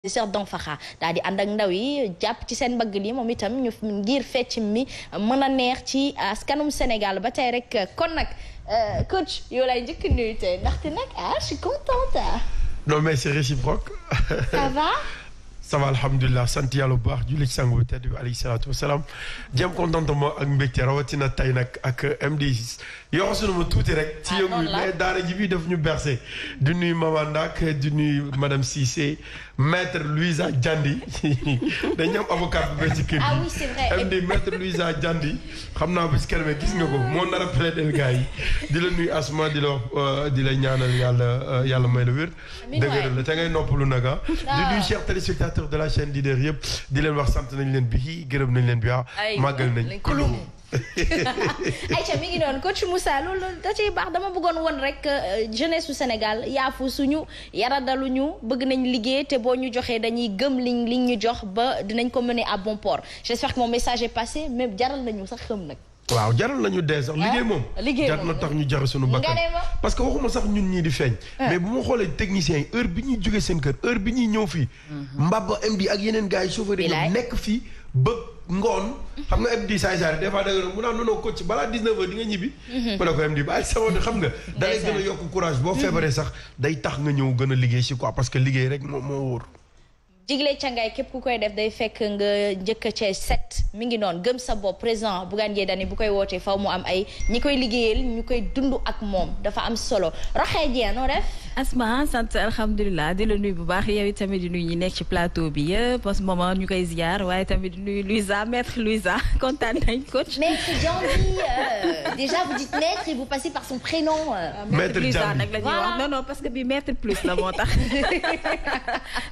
professeur Danfakha daal di ànd ak ndaw yi jàpp ci seen mbagg li moom itam ñu ngir fecc mi mën a neex ci askanum Sénégal ba tey rek kon nag coach yow lay njëkk nuyu tey ndaxte nag je suis contente. Non mais c'est réciproque. Ça va? Ça va alhamdulilah sant yàlla bu baax julli ci sang bu tedd bi alayhi salaatu wasalaam jëm contentement ak mbégte rawatina tey nag ak MD6 yoo xam ma tuuti rek. ci yëngu mais daara ji bi daf ñu bercé di nuyu Mama Ndak di nuyu madame Cissé maître Louisa Diandi dañu am avocat bu bees ci kër gi. Ah oui c'est vrai. MD maître Louisa Diandi xam naa bis kenn gis nga ko moo nar a plaidel gars yi di la nuyu Asma di la wax di la ñaanal yàlla may la wér. dëgg la te ngay noppalu naga di nuyu chers téléspectateurs de la chaîne leader yëpp di leen wax sant nañ leen bi gërëm nañ leen bi màggal nañ kulum Aïcha mi ngi doon coach Moussa loolu da ciy baax dama bëggoon woon rek jeunesse su Sénégal yaafu suñu yaradaluñu bëgg nañ liggéey te boo ñu joxee dañuy gëm liñ ñu jox ba dinañ ko mener à bon port j'espère que mon message est passé mais jaral nañu sax xam nag. waaw jaral nañu dee sax liggéey moom jar na tax ñu jar suñu bakkan parce que waxuma sax ñun ñii di feeñ mais bu ma xoolee techniciens yi heure bi ñuy jógee seen kër heure bi ñuy ñëw fii Mbaba MD ak yeneen gars yi chauffeur yi nekk fii ba ngoon xam nga MD saay des fois da nga mu naan non coach balaa 19h di nga ñibbi mu ne ko MD ba sama xam nga da lay gën a yokk courage boo feebaree sax day tax nga ñëw gën a liggéey si quoi parce que liggéey rek moo wóor Jigle Cangaay képp ku koy def day fekk nga njëkk cee set mi ngi noonu gëm sa bopp président Bougane Gueye Dany bu koy wootee faw mu am ay ñi koy liggéeyal ñu koy dund ak moom dafa am solo Roxee Dieng noo def. Asma sant alhamdulilah di la nuyu bu baax yow tamit di nuyu ñi nekk ci plateau bi yëpp parce que moment ñu koy ziar waaye tamit di nuyu Louisa maître Louisa kontaan nañ coach. Maître Diandi déjà vous dites maître et vous passez par son prénom. Maître Louisa nag la ñuy wax non parce que bi maître plus la moo tax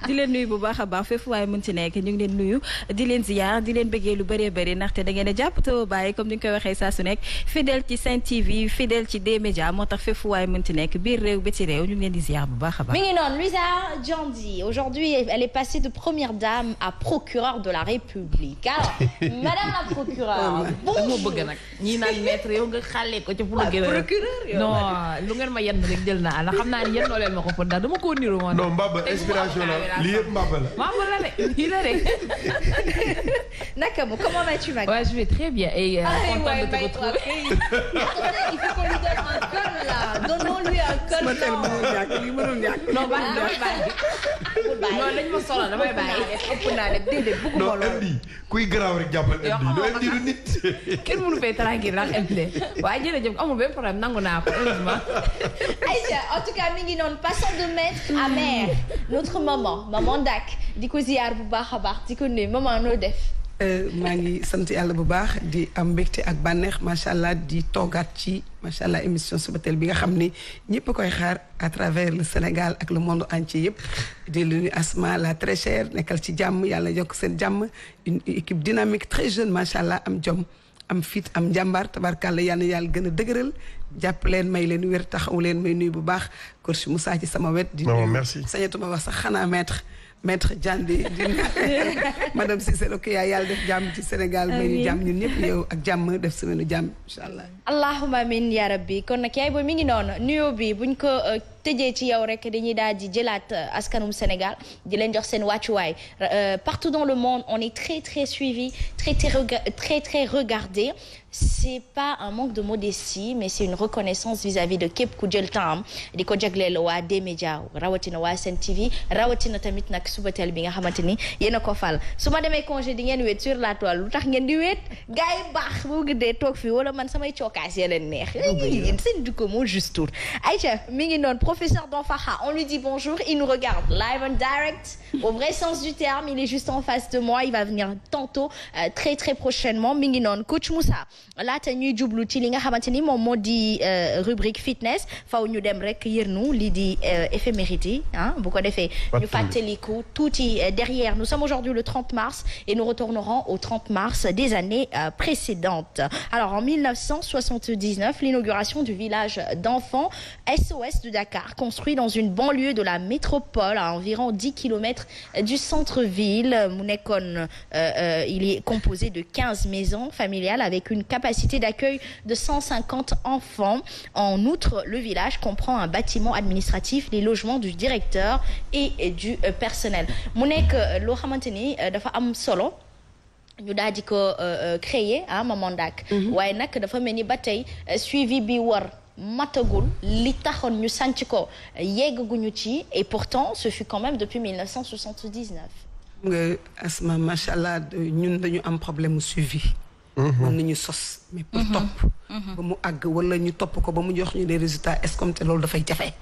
di leen nuyu bu baax. baax fépp waaye mën ci nekk ñu ngi leen nuyu di leen ziar di leen bëggee lu bëree bëri ndaxte da ngeen a jàpp te bàyyi comme ni nga koy waxee saa su nekk fidèle ci Sen TV fidèle ci D-Média moo tax fépp waaye mën ci nekk biir réew bi ci réew ñu ngi leen di ziar bu baax a baax. mi ngi noonu Louisa Diandi aujourd'hui elle est passée de première dame à procureure de la République alors madame la procureure. bonjour bëgg nag ñii naan maître yow nga xàllee ko ca procureur yow non lu ngeen ma yenn rek jël naa la xam naa ni yéen noo leen ma ko fon daal dama koo niru moo non Mbaba inspiration la lii yëpp Mbaba la Comment vas-tu Maguette? Ouais, je vais très bien et contente de te retrouver. Il faut qu'on lui donne un col là. Donnons-lui un col. Non lañ ma solo damay bàyyi. ëpp naa def déedéet bëgguma loolu. kuy garaaw rek jàppal MD du nit. kenn mënu fay tranquille ndax MD waaye jërëjëf amul benn problème nangu naa ko heureusement. Aïcha en tout cas mi ngi noonu passons de maître à mère notre maman Ndak di ko ziar bu baax a baax di ko nuyu maman noo def. maa ngi sant yàlla bu baax di am mbégte ak bànneex macha allah di toogaat ci macha allah émission Subatel bi nga xam ni ñëpp koy xaar à travers le Sénégal ak le monde entier yëpp di lu nuyu Asma la très chère nekkal ci jàmm yàlla yokk seen jàmm une équipe dynamique très jeune macha allah am jom am fit am njàmbaar tabarkàlla yàlla gën a dëgëral jàpp leen may leen wér taxaw leen may nuyu bu baax coach Moussa ci sama wet. di nuyu sañatuma wax sax xanaa maître Diandi di madame Cissé Lo yàlla def jàmm ci Sénégal may ñu jàmm ñun ñëpp yow ak jàmm def semaine jàmm incha allah. allahumma amin ya rabbi kon nag yaay booy mi ngi noonu nuyoo bi buñ ko tëjee ci yow rek dañuy daal di jëlaat askanum Sénégal di leen jox seen wàccuwaay partout dans le monde on est très très suivi très regardé. C'est pas un manque de modestie mais c'est une reconnaissance vis-à-vis de képp ku jël temps am di ko jagleel waa D-Média rawatina waa Sen TV rawatina tamit nag Subatel bi nga xamante ni yéen a ko fal su ma demee congé di ngeen wéet sur la toile lu tax ngeen di wéet gars yi baax boo gëddee toog fii wala man samay cookaas ya leen neex yéen seen jikko moo juste tour Aïcha mi ngi noonu professeur Danfakha on lui dit bonjour il nous regarde live and direct au vrai sens du terme il est juste en face de moi il va venir tantôt très prochainement mi ngi noonu coach Moussa laata ñuy jublu ci li nga xamante ni moom moo di rubrique fitness faw ñu dem rek yërnu lii di éphémérité bu ko defee ñu fàttaliku tuuti derrière nous sommes aujourd'hui le 30 mars et nous retournerons au 30 mars des années précédentes alors en 1979 l'inauguration du village d'enfants SOS de Dakar Dakar, construit dans une banlieue de la métropole à environ 10 kilomètres du centre-ville. mu nekkoon il est composé de 15 maisons familiales avec une capacité d'accueil de 150 enfants. En outre, le village comprend un bâtiment administratif, les logements du directeur et du personnel. mu nekk loo xamante ni dafa am solo. ñu daal di ko créer Maman Dak. waaye nag dafa mel ni ba tey suivi bi war matagul li taxoon ñu sànc ko yeggaguñu ci et pourtant ce fut quand même depuis 1979. nga Asma macha allah ñun dañu am problème mu suivi. mën nañu sos. mais pour topp. ba mu àgg wala ñu topp ko ba mu jox ñu des résultats escomptés loolu dafay jafe.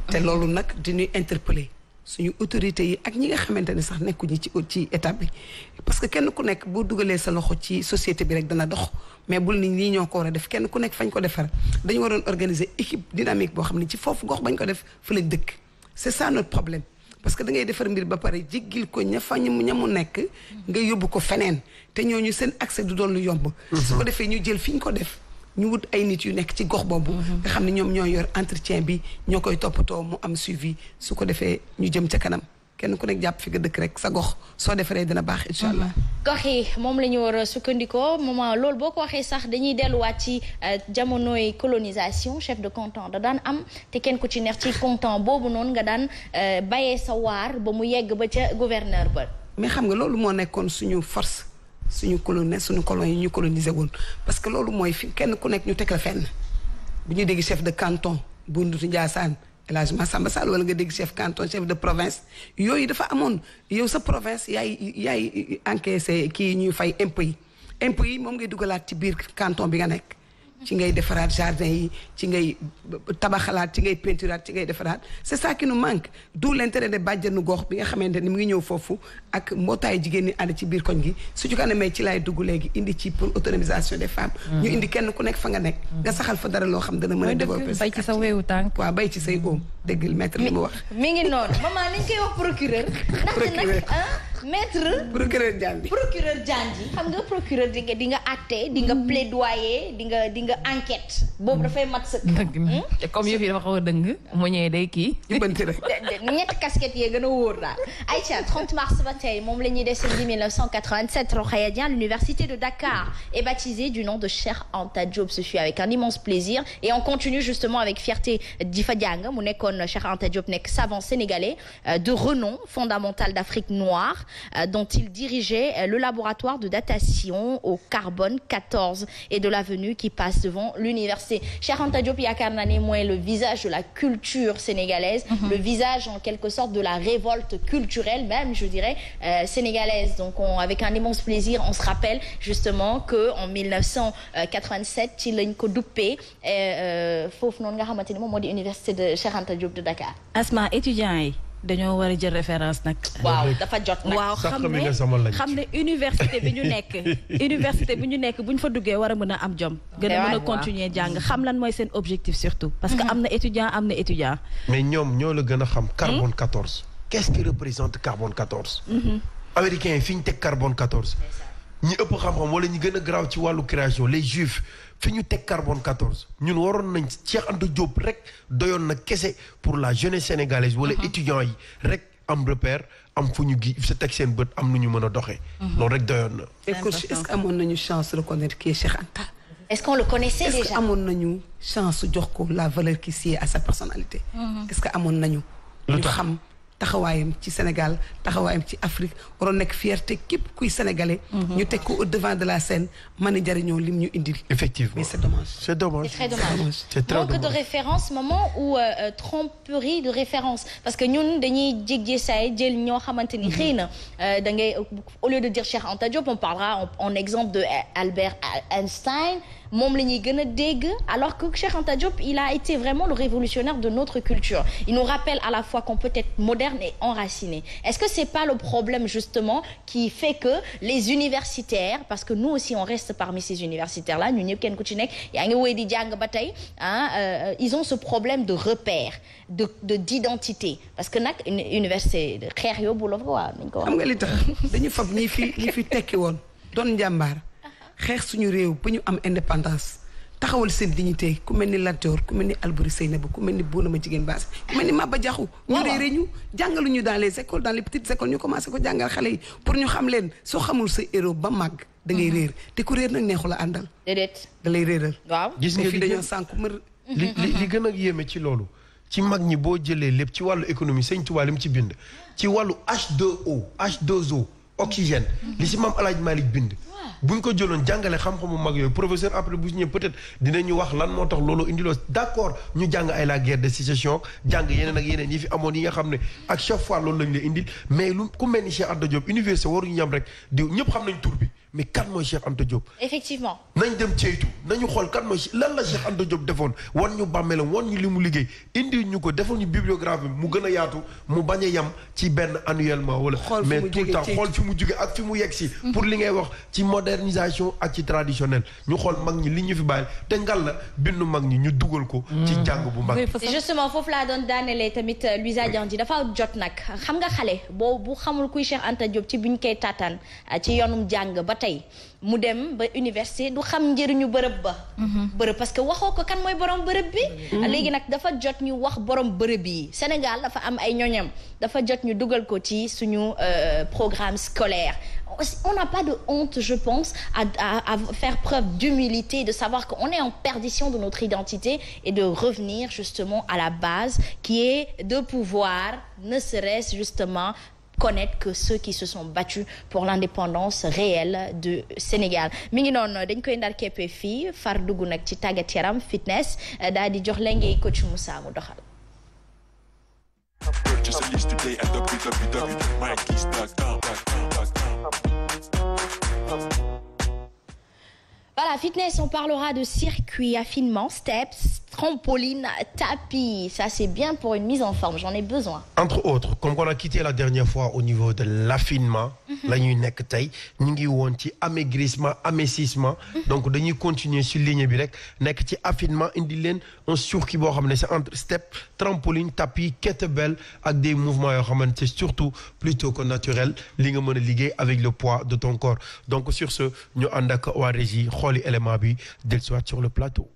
te loolu nag dañuy interpeller suñu autorités yi ak ñi nga xamante ne sax nekkuñu ci étape bi parce que kenn ku nekk boo dugalee sa loxo ci société bi rek dana dox mais bul ni lii ñoo ko war a def kenn ku nekk fañ ko defar dañu waroon organiser équipe dynamique boo xam ne ci foofu gox bañ ko def fa lañ dëkk c'est ça notre problème parce que da ngay defar mbir ba pare jéggil ko ña mu nekk nga yóbbu ko feneen te ñooñu seen accès du doon lu yomb su ko defee ñu jël fi ñu ko def ñu wut ay nit yu nekk ci gox boobu nga xam ne ñoom ñoo yor entretien bi ñoo koy toppatoo mu am suivi su ko defee ñu jëm ca kanam kenn ku nekk jàpp fi nga dëkk rek sa gox soo defaree dina baax incha allah. gox yi moom la ñu war a sukkandikoo moment loolu boo ko waxee sax dañuy delluwaat ci jamonoy colonisation chef de canton da daan am te kenn ku ci neex ci canton boobu noonu nga daan bayee sa waar ba mu yegg ba ca gouverneur ba. mais xam nga loolu moo nekkoon suñu force. suñu colon yi ñu colonisé woon parce que loolu mooy fi kenn ku nekk ñu teg la fenn bu ñu dégg chef de canton bu Ndutu Ndiassane El Hadj Massamba Sall wala nga dégg chef canton chef de province yooyu dafa amoon yow sa province yaay encaissé kii ñuy fay impôts yi moom ngay dugalaat ci biir canton bi nga nekk ci ngay defaraat jardin yi ci ngay tabaxalaat ci ngay peinturaat ci ngay defaraat c'est ça qui nous manque d'où l'intérêt de bàjjanu gox bi nga xamante ni mu ngi ñëw foofu ak mbootaay jigéen ñi ànd ci biir koñ gi su ci ko amee ci laay dugg léegi indi ci pour autonomisation des femmes ñu indi kenn ku nekk fa nga nekk nga saxal fa dara loo xam dana mën a développer bay ci sa weewu tànk waaw bay ci say oom déggal maître li mu wax mi ngi noonu maman ni ñu koy wax procureur ndaxte nag maître procureur Diandi xam nga procureur di nga àtte di nga plaidoyer di nga enquête boobu dafay mat sëkk. te comme yëf yi dafa xaw a dëng mu ñëwee day kii. jubbanti rek. ñetti casquette yee gën a wóor daal. Aïcha 30 mars ba tey moom la ñuy desandi 1987 Rokhaya Dieng l'université de Dakar est baptisée du nom de Cheikh Anta Diop. Ce fut avec un immense plaisir et on continue justement avec fierté di fa jàng mu nekkoon Cheikh Anta Diop nekk savant sénégalais de renom fondamental d'Afrique noire dont il dirigeait le laboratoire de datation au carbone 14 et de l'avenue qui passe devant l'université. Cheikh Anta Diop yaakaar naa ne mooy le visage de la culture sénégalaise, le visage en quelque sorte de la révolte culturelle même je dirais sénégalaise. Donc avec un immense plaisir on se rappelle justement que en 1987 ci lañ ko duppee foofu noonu nga xamante ni moom moo di université de Cheikh Anta Diop de Dakar. Asma étudiants yi dañoo war a jël référence nag. waaw dafa jot nag. waaw xam ne université bi ñu nekk bu ñu fa duggee war a mën a am jom. gën a mën a continuer jàng xam lan mooy seen objectif surtout. parce que am na étudiant. mais ñoom ñoo la gën a xam. carbone 14. qu'est-ce qui représente carbone 14. américains yi fi ñu teg carbone 14. ñi ëpp xam-xam wala ñi gën a garaaw ci wàllu création les juifs fi ñu teg carbone 14 ñun waroon nañ Cheikh Anta Diop rek doyoon na kese pour la jeunesse sénégalaise wala étudiants yi rek am repère am fu ñu gi sa teg seen bët am nu ñu mën a doxee. loolu rek doyoon na. est-ce que amoon nañu chance reconnaître qui est Cheikh Anta. est-ce qu'on le connaissait déjà. est-ce que amoon nañu chance jox ko la valeur qui sied à sa personnalité. est-ce que amoon nañu. ñu xam taxawaayam ci Sénégal taxawaayam ci Afrique waroon nekk fierté képp kuy sénégalais. ñu teg ko au devant de la scène mën a jariñoo lim ñu indil. effectivement mais c'est dommage. c'est dommage. c'est très dommage. c'est très manque dommage. de référence moment ou tromperie de référence parce que ñun dañuy jéggee say jël ñoo xamante ni xëy na da ngay au lieu de dire Cheikh Anta Diop on parlera en exemple de Albert Einstein moom la ñuy gën a dégg alors que Cheikh Anta Diop il a été vraiment le révolutionnaire de notre culture. Il nous rappelle à la fois qu'on peut être moderne et enraciné. Est-ce que c'est pas le problème justement qui fait que les universitaires parce que nous aussi on reste parmi ces universitaires là ñu ñëpp kenn ku ci nekk yaa ngi wéy di jàng ba tey ils ont ce problème de repère d'identité parce que nag université xeex yóbbu la fa waa nañ ko wax. xam nga li tax dañu fab ñi fi tekki woon doon njàmbaar xeex suñu réew ba ñu am indépendance taxawal seen dignité ku mel ni Lat Dior ku mel ni Alboury Seynabou ku mel ni Bouna Madjiguène Basse ku mel ni Maba Diakhou ñu réere ñu jàngaluñu dans les écoles dans les petites écoles ñu commencé ko jàngal xale yi pour ñu xam leen soo xamul sa héros ba màgg da ngay réer te ku réer nag neexu la àndal déedéet da lay réeral waaw gis nga fii dañoo sànku mër li gën a yéeme ci loolu ci mag ñi boo jëlee lépp ci wàllu économie Sëñ Tuubaa li mu ci bind ci wàllu H2O H2O oxygène li si maam El Hadj Malick bind buñ ko jëloon jàngale xam-xamu mag yooyu professeur après bu ñu ñëwee peut-être dinañu wax lan moo tax loolu indiloo d'accord ñu jàng ay la guerre de sécession jàng yeneen ak yeneen yi fi amoon yi nga xam ne ak chaque fois loolu lañ lay indil mais lu ku mel ni Cheikh Anta Diop université waruñu ñam rek di ñëpp xam nañ tur bi mais kan mooy Cheikh Anta Diop. effectivement. nañ dem ceytu nañu xool kan mooy lan la Cheikh Anta Diop defoon wan ñu bàmmeelam wan ñu li mu liggéey indi ñu ko defal ñu bibliographie mu gën a yaatu mu bañ a yem ci benn annuellement wala. mais tout le temps xool fi mu jóge ak fi mu yegg si. pour li ngay wax ci modernisation ak ci traditionnel ñu xool mag ñi li ñu fi bàyyi te ngal la bindu mag ñi ñu dugal ko. ci jàng bu mag. justement foofu laa doon daanelee tamit Louisa Diagne dafa jot nag xam nga xale boo bu xamul kuy Cheikh Anta Diop ci buñ koy taataan ci yoonum jàng ba tey mu dem ba université du xam njëriñu bërëb ba. bërëb parce que waxoo ko kan mooy borom bërëb bi. léegi nag dafa jot ñu wax borom bërëb yi Sénégal dafa am ay ñoñam dafa jot ñu dugal ko ci suñu programme scolaire. On n'a pas de honte, je pense, à faire preuve d'humilité, de savoir qu'on est en perdition de notre identité et de revenir justement à la base qui est de pouvoir, ne serait-ce justement connaître que ceux qui se sont battus pour l'indépendance réelle du Sénégal. mi ngi noonu dañ koy ndar keppe fii far dugg nag ci tàggat yaram fitness daal di jox lengey coach Moussa mu doxal. Voilà, fitness, on parlera de circuit, affinement, steps, trampoline, tapis. Ça, c'est bien pour une mise en forme. J'en ai besoin. Entre autres, comme on a quitté la dernière fois au niveau de l'affinement, la ñuy nekk tey ñu ngi woon ci amaigrissement, amincissement. Donc dañuy continuer sur ligne bi rek nekk ci affinement indi leen un circuit boo xam ne c'est entre step, trampoline, tapis, kettlebell ak des mouvements yoo xamante c'est surtout plutôt que naturel li nga mën a liggéey avec le poids de ton corps. Donc sur ce ñu ànd ak waa régie xooli élément bi dellusiwaat sur le plateau.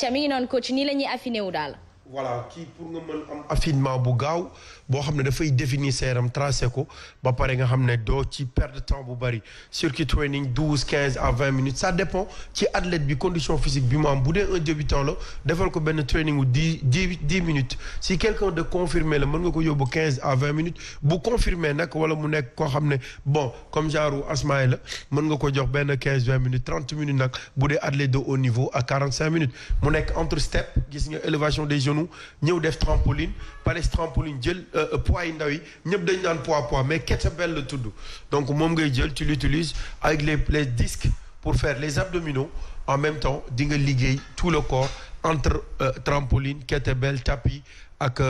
ayca mi ngi noonu coach nii la ñuy affiné wu daal. voilà kii pour nga mën am affinement bu gaaw boo xam ne dafay définir sa yaram tracé ko ba pare nga xam ne doo ci perdre temps bu bari circuit training 12 15 à 20 minutes ça dépend ci athlète bi condition physique bi mu am bu dee un débutant la defal ko benn training wu 10 minutes si quelqu'un de confirmé la mën nga ko yóbbu 15 à 20 minutes bu confirmé nag wala mu nekk koo xam ne bon comme genre Asmaï la mën nga ko jox benn 15 20 minutes 30 minutes nag bu dee athlète de haut niveau à 45 minutes mu nekk entre step gis nga élévation des genoux ñëw def trampoline pare trampoline jël poids yi ndaw yi ñëpp dañ naan poids mais kettlebell la tudd donc moom ngay jël tu l'utilises avec les disques pour faire les abdominaux en même temps di nga liggéey tout le corps entre trampoline kettlebell tapis ak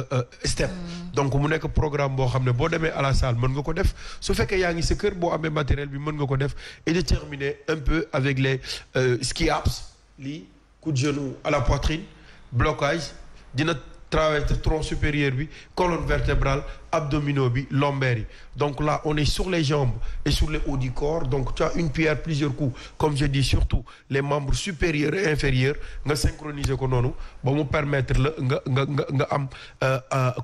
step donc mu nekk programme boo xam ne boo demee à la salle mën nga ko def su fekkee yaa ngi sa kër boo amee matériel bi mën nga ko def et de terminer un peu avec les ski-ups lii coup de genou à la poitrine blocage dina traverser tronc supérieur bi colonne vertébrale abdominaux bi lombaires yi donc là on est sur les jambes et sur les hauts du corps donc tu as une pierre plusieurs coups comme je dis surtout les membres supérieurs et inférieurs nga synchroniser ko noonu ba mu permettre la nga am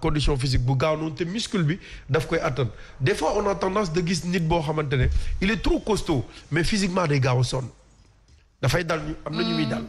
condition physique bu gaaw noonu te muscle bi daf koy attan des fois on a tendance de gis nit boo xamante ne il est trop costaud mais physiquement day gaaw a sonn dafay dal ñu am na ñu muy dal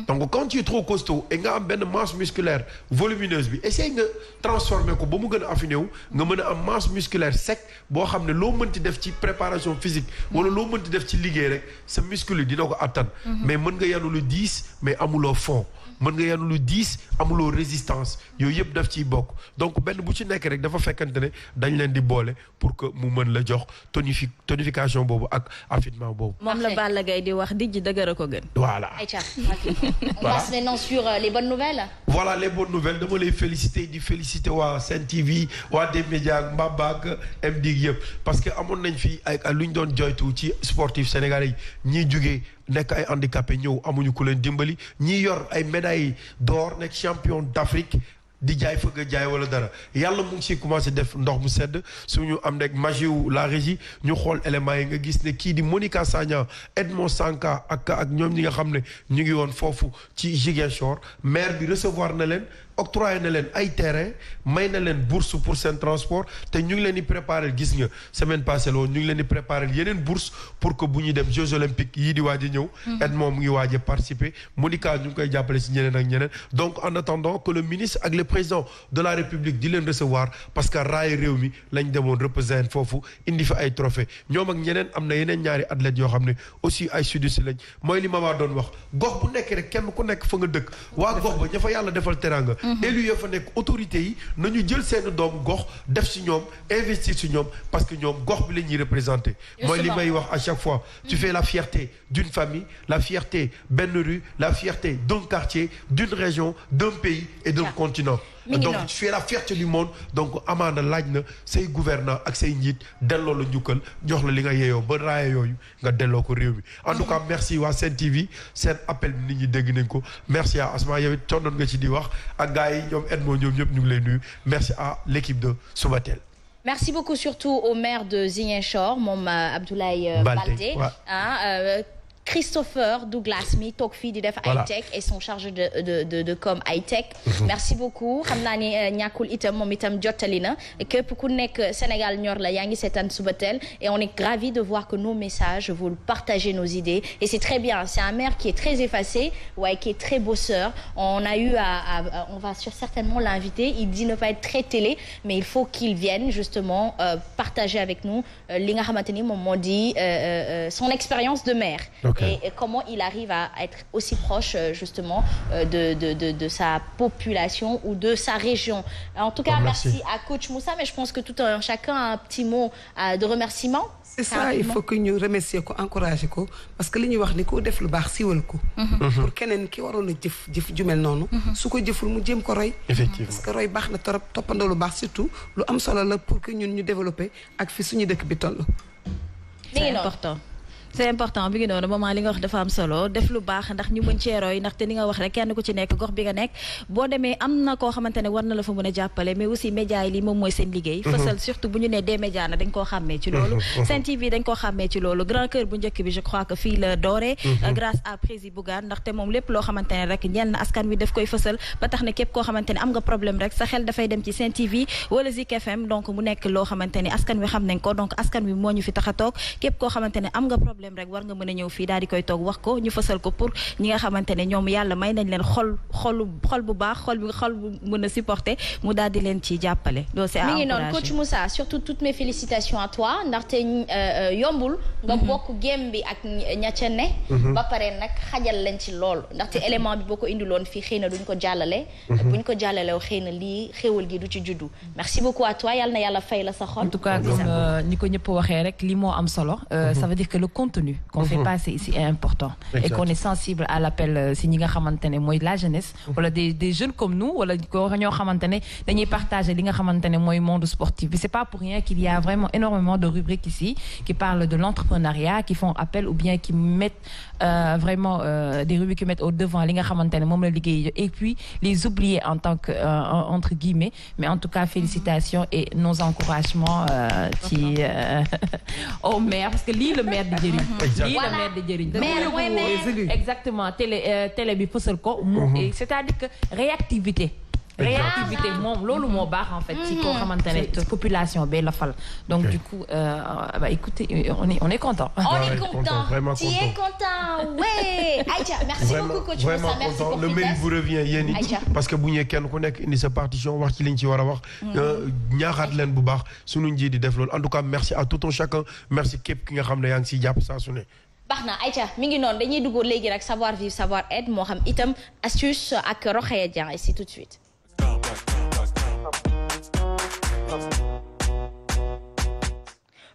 donc quand tu es trop costaud et nga am benn masse musculaire volumineuse bi essaye nga transformer ko ba mu gën a affiné wu nga mën a am masse musculaire sec boo xam ne loo mënti def ci préparation physique wala loo mënti def ci liggéey rek sa muscle yi dina ko attan mais mën nga yanu lu 10 mais amuloo fond mën nga yanu lu 10 amuloo résistance yooyu yëpp daf ciy bokk donc benn bu ci nekk rek dafa fekkante ne dañ leen di boole pour que mu mën la jox tonification boobu ak affinement boobu. moom la Balla Gaye di wax dijj dëgër ko gën. voilà. On passe maintenant sur les bonnes nouvelles. voilà les bonnes nouvelles dama lay féliciter waa Sen TV waa D-Média ak Mbaba ak MD yëpp parce que amoon nañ fi ay lu ñu doon joytu ci sportif sénégalais yi ñiy jugee. nekk ay handicapé ñëw amuñu ku leen dimbali ñi yor ay médailles d'or nekk champion d'Afrique di jaay fëgg jaay wala dara yàlla mu ngi siy commencé def ndox mu sedd suñu am rek magie wu la régie ñu xool éléments yi nga gis ne kii di Monica Sagna Edmond Sanka ak ñoom ñi nga xam ne ñu ngi woon foofu ci Ziguinchor maire bi recevoir na leen octroyé na leen ay terrain may na leen bourse pour seen transport te ñu ngi leen di préparer gis nga semaine passée loolu ñu ngi leen di préparer yeneen bourse pour que bu ñuy dem Jeux olympiques yii di waaj a ñëw Edmond mu ngi waaj a participer Monica ñu ngi koy jàppale si ñeneen ak ñeneen donc en attendant que le ministre ak le président de la République di leen recevoir parce que raay réew mi lañ demoon représenter foofu indi fa ay trophée ñoom ak ñeneen am na yeneen ñaari athlètes yoo xam ne aussi ay sudistes lañ mooy li Mama doon wax gox bu nekk rek kenn ku nekk fa nga dëkk waa gox ba ña fa yàlla defal teranga élu ya fa nekk autorités yi nañu jël seen doomu gox def si ñoom investir si ñoom parce que ñoom gox bi la ñuy représenté mooy li may wax à chaque fois tu fais la fierté d'une famille la fierté benn rue la fierté d'un quartier d'une région d'un pays et d'un continent donc tu fais la fierté du monde donc amaana laaj na say gouvernant ak say njiit delloo la njukkal jox la li nga yeeyoo ba raaya yooyu nga delloo ko réew mi en tout cas merci waa Sen TV seen appel bi nit ñi dégg nañ ko merci à Asma yow it tondoon nga ci di wax ak gars yi ñoom Edmond ñoom ñëpp ñu ngi lay nuyu merci à l'équipe de Subatel. Merci beaucoup surtout au maire de Ziguinchor moom Abdoulaye Baldé Christopher Douglas mi toog fii di def high-tech et son chargé de com high-tech merci beaucoup xam naa ni ñàkkul itam moom itam jottali na képp ku nekk Sénégal ñor la yaa ngi seetaan Subatel et on est ravis de voir que nos messages vous partagez nos idées et c'est très bien c'est un maire qui est très effacé waaye qui est très bosseur on a eu on va certainement l'inviter il dit ne pas être très télé mais il faut qu'il vienne justement partager avec nous li nga xamante ni moom moo di son expérience de maire. Et comment il arrive à être aussi proche justement de sa population ou de sa région. En tout cas, merci à coach Moussa, mais je pense que chacun a un petit mot de remerciement. C'est ça, il faut que ñu remercier ko encourager ko parce que li ñuy wax ni ko def lu baax siiwal ko. pour keneen ki waroon a jëf ju mel noonu. su ko jëful mu jéem ko roy. effectivement parce que roy baax na torop toppandoo lu baax surtout lu am solo la pour que ñun ñu développer ak fi suñu dëkk bi toll. C'est important. c'est important bi ngi noonu maman li nga wax dafa am solo def lu baax ndax ñu mën cee roy ndaxte ni nga wax rek kenn ku ci nekk gox bi nga nekk boo demee am na koo xamante ne war na la fa mën a jàppale mais aussi médias yi li moom mooy seen liggéey fësal surtout bu ñu nee des médias na dañ koo xàmmee ci loolu Sen TV dañ koo xàmmee ci loolu Grand Cœur bu njëkk bi je crois que fii la dooree grâce à Prési Bougane ndaxte moom lépp loo xamante ne rek ñeel na askan wi daf koy fësal ba tax ne képp koo xamante ne am nga problème rek sa xel dafay dem ci Sen TV wala Zik FM donc mu nekk loo xamante ne askan wi xam nañ ko donc askan wi moo ñu fi tax a toog képp koo xamante ne am nga problème rek war nga mën a ñëw fii daal di koy toog wax ko ñu fësal ko pour ñi nga xamante ne ñoom yàlla may nañ leen xol bu baax xol bu mën a supporter mu daal di leen ci jàppale loolu c'est à encourager. mi ngi noonu coach Moussa surtout toutes mes félicitations à toi ndaxte yombul nga bokk game bi ak ña ca ne ba pare nag xajal leen ci lool ndaxte élément bi boo ko indiloon fii xëy na duñ ko jàllale buñ ko jàllale xëy na lii xéwal gi du ci juddu merci beaucoup à toi yàlla na yàlla fay la sa xol. En tout cas comme ni ko ñëpp waxee rek li moo am solo ça veut dire que le contenu qu'on fait passer ici est important et qu'on est sensible à l'appel si ñi nga xamante ne mooy la jeunesse wala des jeunes comme nous wala ko ñoo xamante ne dañuy partager li nga xamante ne mooy monde sportif bi c'est pas pour rien qu'il y a vraiment énormément de rubriques ici qui parlent de l'entrepreneuriat qui font appel ou bien qui mettent vraiment des rubriques qui mettent au devant li nga xamante ne moom la liggéey et puis les oublier en tant que entre guillemets mais en tout cas félicitations et nos encouragements ci au maire parce que lii le maire di jëriñ lii le maire di jëriñ exactement télé bi fësal ko mu c'est-à-dire que réactivité moom loolu moo baax en fait ci koo xamante ne population bee la fal donc du coup écoutez on est content tu es content ouais Aïcha merci beaucoup coach Moussa merci pour le mérite vous revient yéen it parce que bu ñëwee kenn ku nekk indi sa partition wax ci liñ ci war a wax ñaaxaat leen bu baax sunu njiit di def loolu en tout cas merci à tout un chacun merci képp ki nga xam ne yaa ngi siy jàpp saa su ne baax na Aïcha mi ngi noonu dañuy dugg léegi rek savoir vivre savoir être moo xam itam astuce ak Rokhaya Dieng ici tout de suite.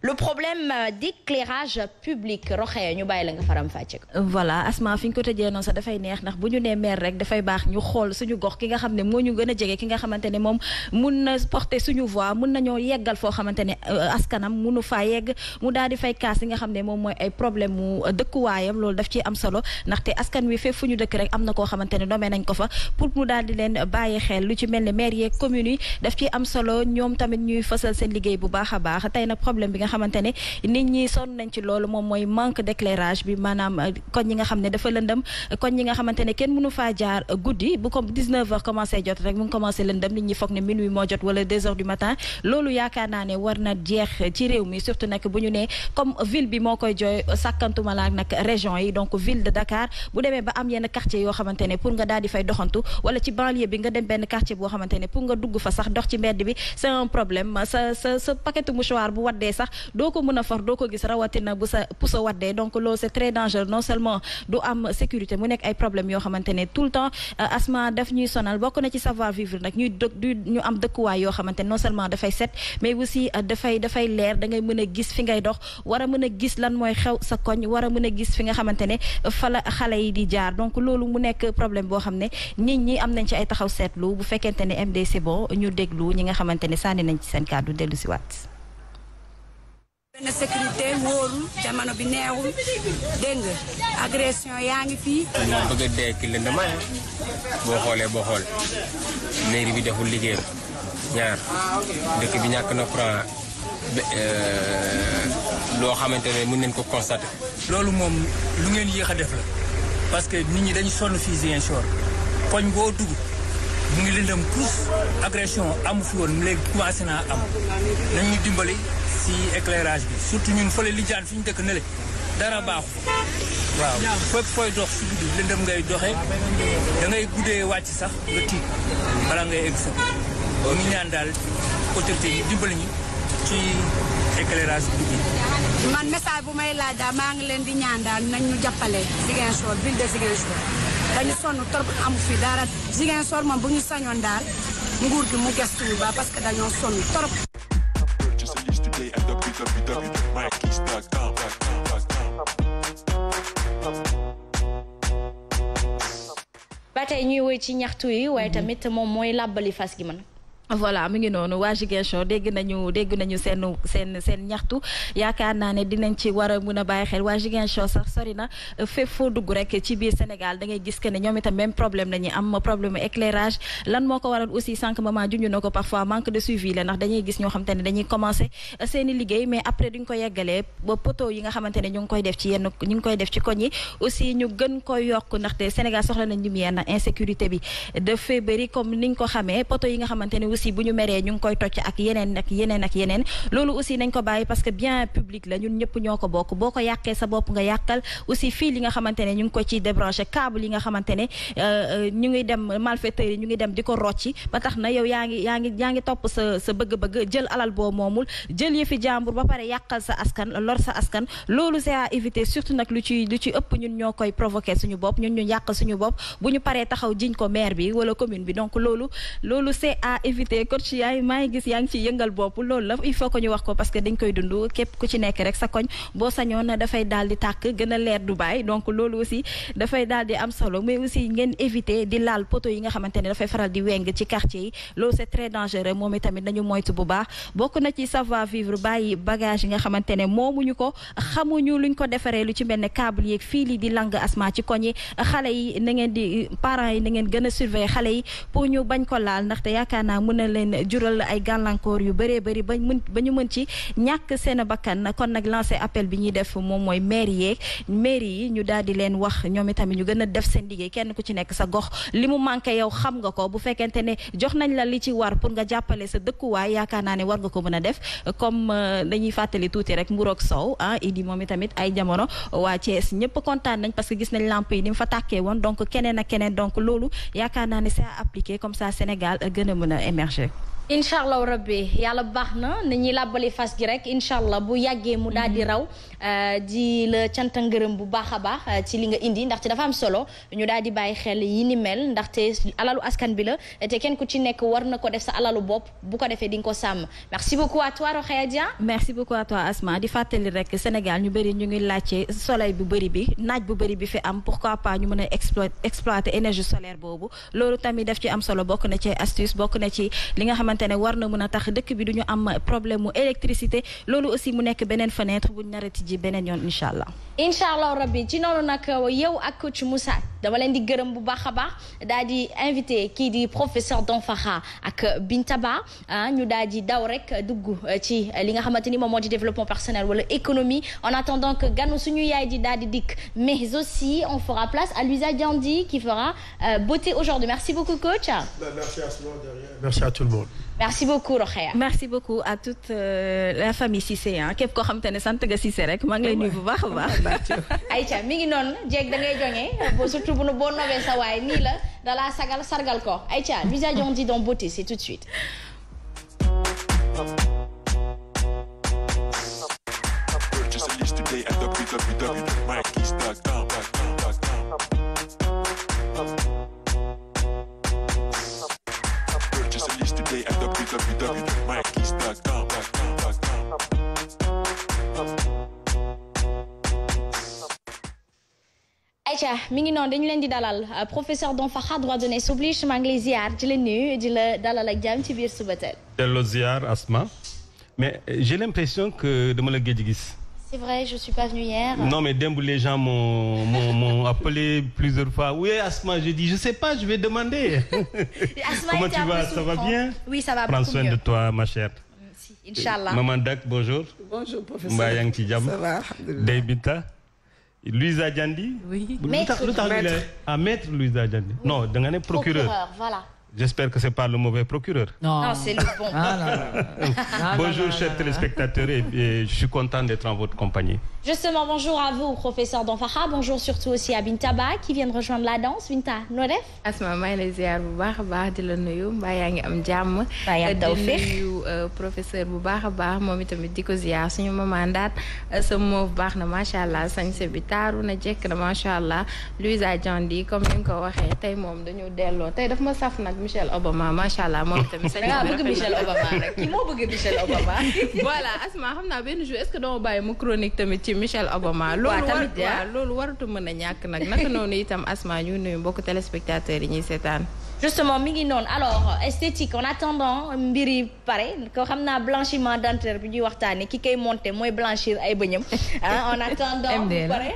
Le problème d'éclairage public Rokhaya ñu bàyyi la nga faram fàcce ko. voilà Asma fi ñu ko tëjee noonu sax dafay neex ndax bu ñu nee maire rek dafay baax ñu xool suñu gox ki nga xam ne moo ñu gën a jege ki nga xamante ne moom mun na porter suñu voix mun nañoo yeggal foo xamante ne askanam munu faa yegg mu daal di fay kaas yi nga xam ne moom mooy ay problème mu dëkkuwaayam loolu daf ciy am solo ndaxte askan wi fépp fu ñu dëkk rek am na koo xamante ne nommé nañ ko fa pour mu daal di leen bàyyi xel lu ci mel ne maire yeeg communes yi daf ciy am solo ñoom tamit ñuy fësal seen liggéey bu baax a baax tey nag problème bi nga xamante ne nit ñi sonn nañ ci loolu moom mooy manque d'éclairage bi maanaam koñ ñi nga xam ne dafa lëndëm koñ ñi nga xamante ne kenn mënu faa jaar guddi bu ko 19h commencé jot rek mu ngi commencé lëndëm nit ñi foog ne minuit moo jot wala 2h du matin loolu yaakaar naa ne war na jeex ci réew mi surtout nag bu ñu nee comme ville bi moo koy jooy sàkkantuma la nag région yi donc ville de Dakar bu demee ba am yenn quartier yoo xamante ne pour nga daal di fay doxantu wala ci banlieue bi nga dem benn quartier boo xamante ne pour nga dugg fa sax dox ci mbedd bi c'est un problème sa paquetu mouchoir bu waddee sax doo ko mën a for doo ko gis rawatina bu sa puso waddee donc loolu c'est très dangereux non seulement du am sécurité mu nekk ay problèmes yoo xamante ne tout le temps Asma daf ñuy sonal bokk na ci savoir vivre nag ñu am dëkkuwaay yoo xamante ne non seulement dafay set mais aussi dafay leer da ngay mën a gis fi ngay dox war a mën a gis lan mooy xew sa koñ war a mën a gis fi nga xamante ne fa la xale yi di jaar donc loolu mu nekk problème boo xam ne nit ñi am nañ ci ay taxaw seetlu bu fekkente ne MDC bon ñu déglu ñi nga xamante ne sànni nañ ci seen kàddu dellu si waat. benn sécurité wóorul jamono bi neexul dégg nga agression yaa ngi fii. ñoo bëgg a dee ki lëndamaay boo xool mairie bi deful liggéeyam ñaar dëkk bi ñàkk na courant loo xamante ne mën nañ ko constater. loolu moom lu ngeen yéex a def la parce que nit ñi dañu sonn fii Ziguinchor koñ boo dugg mu ngi lëndëm tous agression amu fi woon léegi commencé naa am nañ ñu dimbali. ci éclairage bi surtout ñun fële li jaan fi ñu dëkk nele dara baaxu waaw fépp fooy dox si guddi lëndëm ngay doxee da ngay guddee wàcc sax nga tiit bala ngay egg sa kër ñu ñaan daal autorité yi dimbali ñu ci éclairage bi. man message bu may laaj daal maa ngi leen di ñaan daal nañ ñu jàppale Ziguinchor ville de Ziguinchor dañu sonn trop amu fi dara Ziguinchor moom bu ñu sañoon daal nguur gi mu gestu ba parce que dañoo sonn trop. ba tey ñuy woy ci ñaxtu yi waaye tamit moom mooy làbbali fas gi man voilà mu ngi noonu waa Ziguinchor dégg nañu seen ñaxtu yaakaar naa ne dinañ ci war a mun a bàyyi xel waa Ziguinchor sax sori na fépp foo dugg rek ci biir Sénégal da ngay gis que ne ñoom itam même problème la ñuy am problème éclairage lan moo ko waral aussi sànq maman junj na ko parfois manque de suivi la ndax dañuy gis ñoo xamante ne dañuy commencé seeni liggéey mais après duñ ko yeggalee ba poteau yi nga xamante ne ñu ngi koy def ci koñ yi aussi ñu gën koy yokk ndaxte Sénégal soxla nañ lumière ndax insécurité bi dafay bëri comme niñ ko xamee poteau yi nga xamante ne aussi bu ñu meree ñu ngi koy tocc ak yeneen loolu aussi nañ ko bàyyi parce que bien public la ñun ñëpp ñoo ko bokk boo ko yàqee sa bopp nga yàqal aussi fii li nga xamante ne ñu ngi ko ciy débranché câble yi nga xamante ne ñu ngi dem malfaiteurs yi ñu ngi dem di ko rocci ba tax na yow yaa ngi topp sa bëgg-bëgg jël alal boo moomul jël yëfi jàmbur ba pare yàqal sa askan lor sa askan loolu c'est à éviter surtout nag lu ci ëpp ñun ñoo koy provoqué suñu bopp ñun ñu yàq suñu bopp bu ñu paree taxaw jiñ ko maire bi wala commune bi donc loolu c'est à éviter coach yaay maa ngi gis yaa ngi ci yëngal bopp loolu la il faut que ñu wax ko parce que dañ koy dund képp ku ci nekk rek sa koñ boo sañoon dafay daal di tàkk gën a leer Dubaï donc loolu aussi dafay daal di am solo mais aussi ngeen éviter di laal poteau yi nga xamante ne dafay faral di weng ci quartier yi loolu c'est très dangereux moom itamit nañu moytu bu baax bokk na ci savoir vivre bàyyi bagage yi nga xamante ne moomuñu ko xamuñu luñ ko defaree lu ci mel ne câble yeeg fii li di lang asma ci koñ yi xale yi na ngeen di parents yi na ngeen gën a surveiller xale yi pour ñu bañ ko laal ndaxte yaakaar naa mën na leen jural ay gàllankoor yu bëree bëri ba ñu mën ci ñàkk seen bakkan kon nag lancé appel bi ñuy def moom mooy mairie yi ñu daal di leen wax ñoom itamit ñu gën a def seen liggéey kenn ku ci nekk sa gox li mu manqué yow xam nga ko bu fekkente ne jox nañ la li ci war pour nga jàppale sa dëkkuwaay yaakaar naa ne war nga ko mën a def comme dañuy fàttali tuuti rek mburoog sow idi moom itamit ay jamono waa Thiès ñëpp kontaan nañ parce que gis nañ lamp yi ni mu fa tàkkee woon donc keneen ak keneen donc loolu yaakaar naa ne c'est à appliquer comme ça Sénégal gën a mën a émerger. incha allah rabbi yàlla baax na nañuy làbbali fas gi rek incha allah bu yàggee mu daal di raw di la canta ngërëm bu baax a baax ci li nga indi ndaxte dafa am solo ñu daal di bàyyi xel yi ni mel ndaxte alalu askan bi la te kenn ku ci nekk war na ko def sa alalu bopp bu ko defee di nga ko sàmm. merci beaucoup à toi Rokhaya Dia. merci beaucoup à toi Asma di fàttali rek Sénégal ñu bëri ñu ngi laajte soleil bu bëri bi naaj bu bëri bi fi am pourquoi pas ñu mën a exploiter énergie solaire boobu loolu tamit def ci am solo bokk na ci astuce bokk na ci li nga xamante ne war na mën a tax dëkk bi duñu am problème mu électricité loolu aussi mu nekk beneen fenêtre buñ narati ji beneen yoon incha allah. incha allah rabbi ci noonu nag yow ak coach Moussa dama leen di gërëm bu baax a baax daal di invité kii di professeur Danfakha ak Binta Ba ñu daal di daw rek dugg ci li nga xamante ni moom moo di développement personnel wala économie en attendant que ganu suñu yaay di daal di dikk mais aussi on fera place à Luisa Diandi qui fera beauté aujourd'hui merci beaucoup coach. Merci à tout le monde. Merci à tout le monde. merci beaucoup Rokhaya. merci beaucoup à toute la famille Cissé képp koo xamante ne sant nga Cissé rek maa ngi lay nuyu bu baax a baax. Aïcha mi ngi noonu jeeg da ngay joŋee surtout boo nobee sa waay nii la da laa sargal ko Aïcha Luisa Diandi dans beauté c'est tout de suite. Aïcha mi ngi noonu dañu leen di dalal professeur Danfakha droit de nez oblige maa ngi lay ziar di la nuyu di la dalal ak jàmm ci biir Subatel. delloo ziar Asma mais j'ai l'impression que dama la géej gis. c'est vrai je suis pas venue hier. non mais démb les gens m'ont appelé plusieurs fois oui Asma j'ai dit je sais pas je vais demander. Asma comment tu vas ça va bien. oui ça va prends soin de toi ma chère. si inchallah. Maman Dak bonjour. bonjour professeur. mbaa yaa ngi ci jàmm. ça va alhamdulillah. Dey Binta. Luisa Diandi. oui maître maître Luisa Diandi. non da nga ne procureur voilà. J'espère que c'est pas le mauvais procureur. Non, c'est le bon. Bonjour chers téléspectateurs et je suis content d'être en votre compagnie. Justement, bonjour à vous, professeur Danfakha. Bonjour surtout aussi à Binta Ba qui vient de rejoindre la danse. Binta, noo def? Asma maa ngi lay ziar bu baax a baax di la nuyu mbaa yaa ngi am jàmm. di nuyu professeur bu baax a baax moom itamit di ko ziar suñu maman Ndaat sa moof baax na macha allah sañse bi taaru na jekk na macha allah Luisa Diandi comme ni nga ko waxee tey moom dañu delloo tey daf ma saf nag Michelle Obama macha allah moom itamit. da bëgg Michelle Obama rek kii moo bëgg Michelle Obama. voilà Asma xam naa benn jour est-ce que dama bàyyi mu chronique tamit ci Michelle Obama. loolu waratu mën a ñàkk nag naka noonu itam Asma ñu nuyu mbokku téléspectateurs yi ñuy seetaan. justement mi ngi noonu alors esthétique en attendant mbir yi pare ko xam naa blanchiment dentaire bi ñuy waxtaanee ki koy monter mooy blanchir ay bëñam en attendant bu pare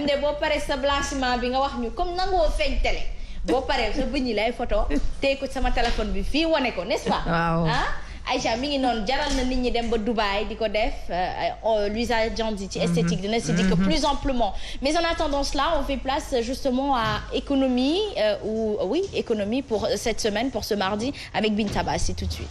MD boo pare sa blanchiment bi nga wax ñu comme nangoo feeñ télé boo paree sa bëñ yi lay photo tey ko sama téléphone bi fii wane ko n'est-ce pas Aïcha mi ngi noonu jaral na nit ñi dem ba Dubaï di ko def Louisa Diandi ci esthétique dina si dire que plus amplement mais en attendant cela on fait place justement à économie économie pour cette semaine pour ce mardi avec Binta Ba, c'est tout de suite.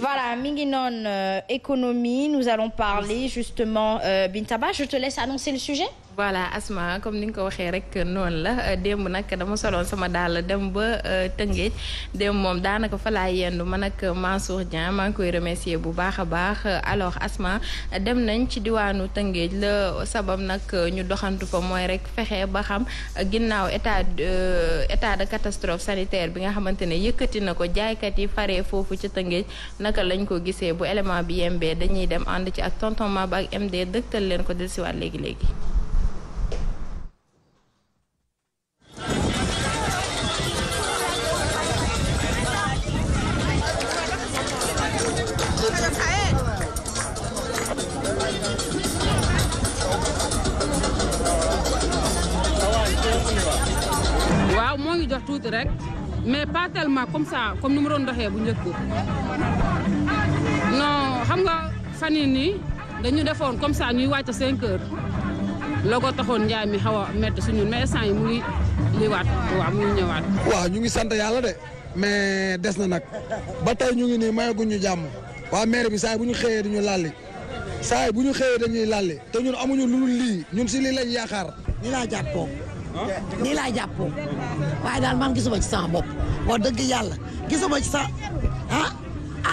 Voilà, mi ngi noonu économie, nous allons parler justement Binta Ba, je te laisse annoncer le sujet. Voilà Asma comme ni nga ko waxee rek noonu la démb nag dama soloon sama daal dem ba Tëngéej démb moom daanaka fa laa yendu man ak Mansour Dieng maa ngi koy remercier bu baax a baax. alors Asma dem nañ ci diwaanu Tëngéej la sabab nag ñu doxantu fa mooy rek fexe ba xam ginnaaw état de catastrophe sanitaire bi nga xamante ne yëkkati na ko jaaykat yi faree foofu ci Tëngéej naka lañ ko gisee bu élément bi yembee dañuy dem ànd ci ak tonton Maba ak MD dëgtal leen ko dellusiwaat léegi. waaw moo ngi jox tuuti rek mais pas tellement comme ça comme ni mu doon doxee bu njëkk non xam nga fan yii nii dañu defoon comme ça ñuy wàcc 5 heures la ko taxoon njaay mi xaw a métti suñu mais instant yi mu ngi liwaat waaw mu ngi ñëwaat. waaw ñu ngi sant yàlla de mais des na nag ba tey ñu ngi nii mayaguñu jàmm waa maire bi saa yi bu ñu xëyee dañu lalli saa yi bu ñu xëyee dañuy lalli te ñun amuñu lu lii ñun si lii lañ yaakaar. nii laa jàppoo nii laa jàppoo waaye daal man gisuma ci sama bopp wax dëgg yàlla gisuma ci sa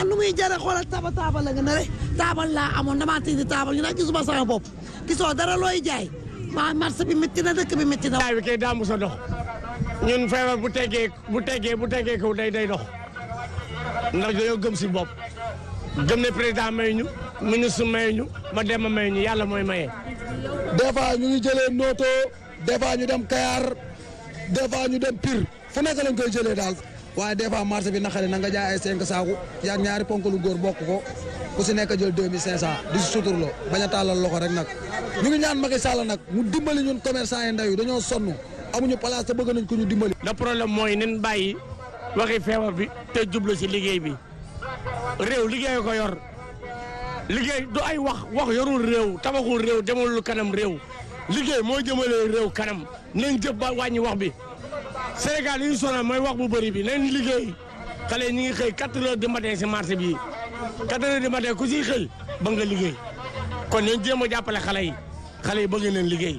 nu muy jare xoolal taabal la nga ne rek taabal laa amoon damaa tiidi taabal ñu nag gisuma sama bopp gisoo dara looy jaay maa marché bi métti na dëkk bi métti na. jaay bi kay daa mos a dox ñun feebar bu teggee kaw day dox ndax dañoo gëm si bopp gëm ne président may ñu ministre may ñu ma dem may ñu yàlla mooy maye. des fois ñu ngi jëlee Noto des fois ñu dem Kayar des fois ñu dem Pire fu nekk lañ koy jëlee daal waaye des fois marché bi naqari na nga jaay ay 5 saaku yaa ñaari ponk lu góor bokk ko ku si nekk jël 2500 di si suturloo bañ a tàllal loxo rek nag ñu ngi ñaan Macky Sall nag mu dimbali ñun commerçant yi ndaw yi dañoo sonn amuñu place te bëgg nañ ko ñu dimbali. le problème mooy nen bàyyi waxi feebar bi te jublu si liggéey bi réew liggéey ko yor liggéey du ay wax yorul réew tabaxul réew demalul kanam réew liggéey moo jëmale réew kanam nañ jëb ba wàññi wax bi Sénégal yi ñu sonal mooy wax bu bëri bi nañ liggéey xale ñi ngi xëy 4 heures du matin si marché bi 4 heures du matin ku siy xëy ba nga liggéey kon nañ jéem a jàppale xale yi bëgg nañ liggéey.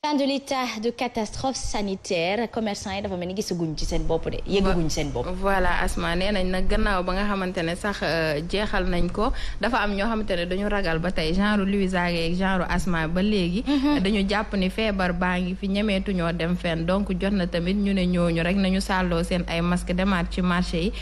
Fin de l'état de catastrophe sanitaire commerçant yi dafa mel ni gisaguñ ci seen bopp de yëgaguñ seen bopp. voilà Asma nee nañ nag gannaaw ba nga xamante ne sax jeexal nañ ko dafa am ñoo xamante ne dañu ragal ba tey genre Louisa ak genre Asma ba léegi. dañu jàpp ni feebar baa ngi fi ñemeetuñoo dem fenn donc jot na tamit ñu ne ñooñu rek nañu sàlloo seen ay masque demaat ci marché yi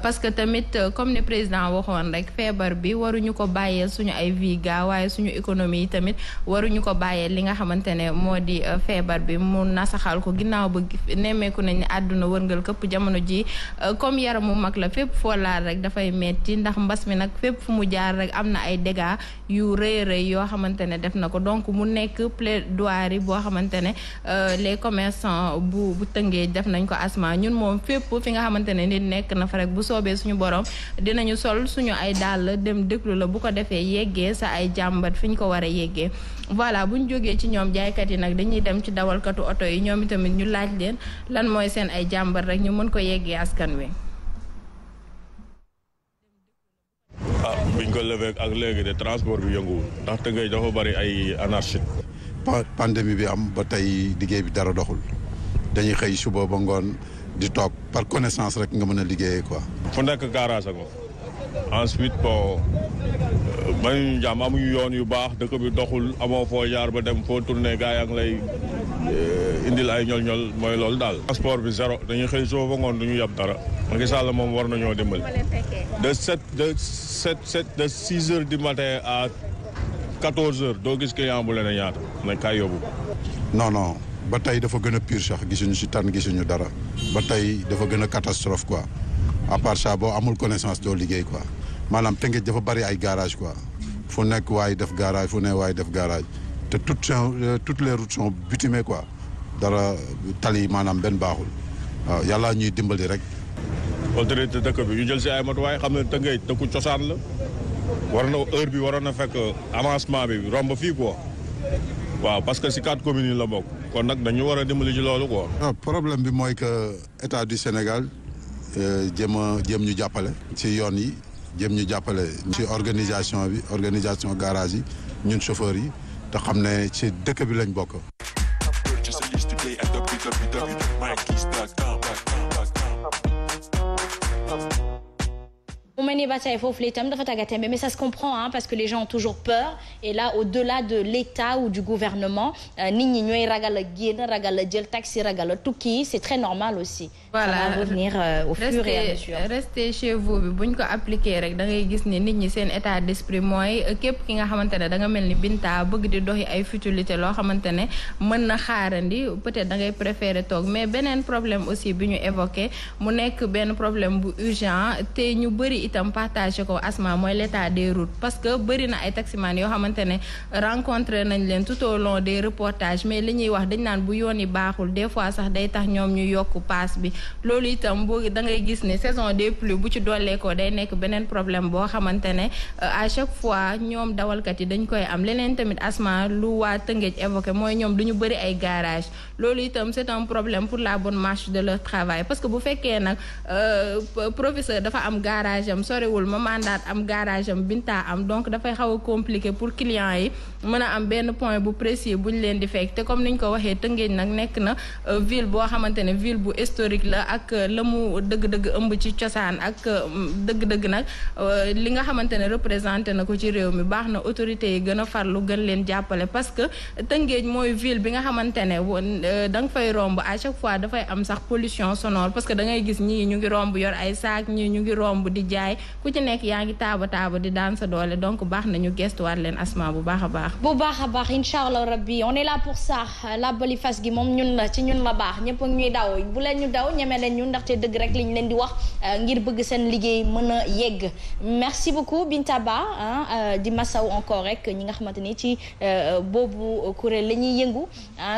parce que tamit comme ni président waxoon rek feebar bi waruñu ko bàyyee suñu ay vie gaa waaye suñu économie yi tamit waruñu ko bàyyee li nga xamante ne moo di feebar bi mu nasaxal ko ginnaaw ba nemmeeku nañ ne àdduna wërngal këpp jamono ji comme yaramu mag la fépp foo laal rek dafay metti ndax mbas mi nag fépp fu mu jaar rek am na ay dégâts yu rëy yoo xamante ne def na ko donc mu nekk plaidoirie boo xamante ne les commerçants bu Tëngéej def nañ ko Asma ñun moom fépp fi nga xamante ne nit nekk na fa rek bu soobee suñu borom dinañu sol suñu ay dàll dem déglu la bu ko defee yeggee sa ay jàmbat fi ñu ko war a yeggee voilà bu ñu jógee ci ñoom jaaykat yi nag dañuy dem ci dawalkatu oto yi ñoom itamit ñu laaj leen lan mooy seen ay jàmbat rek ñu mën ko yeggee askan wi. biñ ko levé ak léegi de transport bi yënguwul ndax Tëngéej dafa bari ay anarchie. pandémie bi am ba tey liggéey bi dara doxul dañuy xëy suba ba ngoon di toog par connaissance rek nga mën a liggéeyee quoi. fu nekk garage ak ensuite bon mayuñu jàmm amuñu yoon yu baax dëkk bi doxul amoo foo jaar ba dem foo tourné gaa yaa ngi lay indil ay ñol-ñol mooy loolu daal. transport bi zéro dañuy xëy soo ba ngoon du ñu yab dara Macky Sall moom war nañoo dimbali. de 6 heures du matin à 14 heures doo gis client bu leen ñaata nañ kaay yóbbu. non ba tey dafa gën a pire sax gisuñu si tan gisuñu dara ba tey dafa gën a catastrophe quoi à part ça boo amul connaissance doo liggéey quoi maanaam Tëngéej dafa bari ay garage quoi fu nekk waay def garage fu ne waay def garage te toutes les routes sont bitumées quoi dara tali maanaam benn baaxul waaw yàlla ñuy dimbali rek. autorité dëkk bi ñu jël si ay matuwaay xam ne Tëngéej dëkku cosaan la war na heure bi waroon na fekk avancement bi romb fii quoi waaw parce que si 4 communes yi la bokk kon nag dañu war a dimbali ci loolu quoi. problème bi mooy que état du Sénégal jéem ñu jàppale ci yoon yi jéem ñu jàppale ci organisation garage yi ñun chauffeurs yi te xam ne ci dëkk bi lañ bokk. mu mel ni ba tey foofu la itam dafa tàggatémbe mais ça se comprend parce que les gens ont toujours peur et là au-delà de l'État ou du gouvernement nit ñi ñooy ragal a génn ragal a jël taxi ragal a tukki c'est très normal aussi. voilà ça va revenir au fur et à mesure. restez chez vous bi buñ ko appliquer rek da ngay gis ni nit ñi seen état d'esprit mooy képp ki nga xamante ne da nga mel ni Binta bëgg di doxi ay futilité loo xamante ne mën na xaarandi peut-être da ngay préférer toog mais beneen problème aussi bi ñu évoqué mu nekk benn problème bu urgent te ñu bëri itam partagé ko Asma mooy l'état des routes parce que bëri na ay taximan yoo xamante ne rencontré nañ leen tout au long des reportages mais li ñuy wax dañ naan bu yoon yi baaxul des fois sax day tax ñoom ñu yokk paas bi loolu itam boo da ngay gis ne saison des pluies bu ci dolleekoo day nekk beneen problème boo xamante ne à chaque fois ñoom dawalkat yi dañ koy am leneen tamit Asma lu waa Tëngéej évoqué mooy ñoom duñu bëri ay garage loolu itam c'est un problème pour la bonne marche de leur travail parce que bu fekkee nag professeur dafa am garage am sorewul ma mandaat am garage am Binta am donc dafay xaw a compliqué pour clients yi mën a am benn point bu précis buñ leen di fekk te comme niñ ko waxee Tëngéej nag nekk na ville boo xamante ne ville bu historique la ak la mu dëgg-dëgg ëmb ci cosaan ak dëgg-dëgg nag li nga xamante ne représenté na ko ci réew mi baax na autorités yi gën a farlu gën leen jàppale parce que Tëngéej mooy ville bi nga xamante ne da nga fay romb à chaque fois dafay am sax pollution sonore parce que da ngay gis ñii ñu ngi romb yor ay saak ñii ñu ngi romb di jaay ku ci nekk yaa ngi taaba di daan sa doole donc baax na ñu gestuwaat leen Asma bu baax a baax. bu baax a baax incha allah rabbi on est là pour ça la bali fas gi moom ñun la ci ñun la baax ñëpp ak ñuy daw bu leen ñu daw ñeme leen ñun ndaxte dëgg rek li ñu leen di wax ngir bëgg seen liggéey mën a yegg. merci beaucoup Binta Ba di masaw encore rek ñi nga xamante ni ci boobu kuréel la ñuy yëngu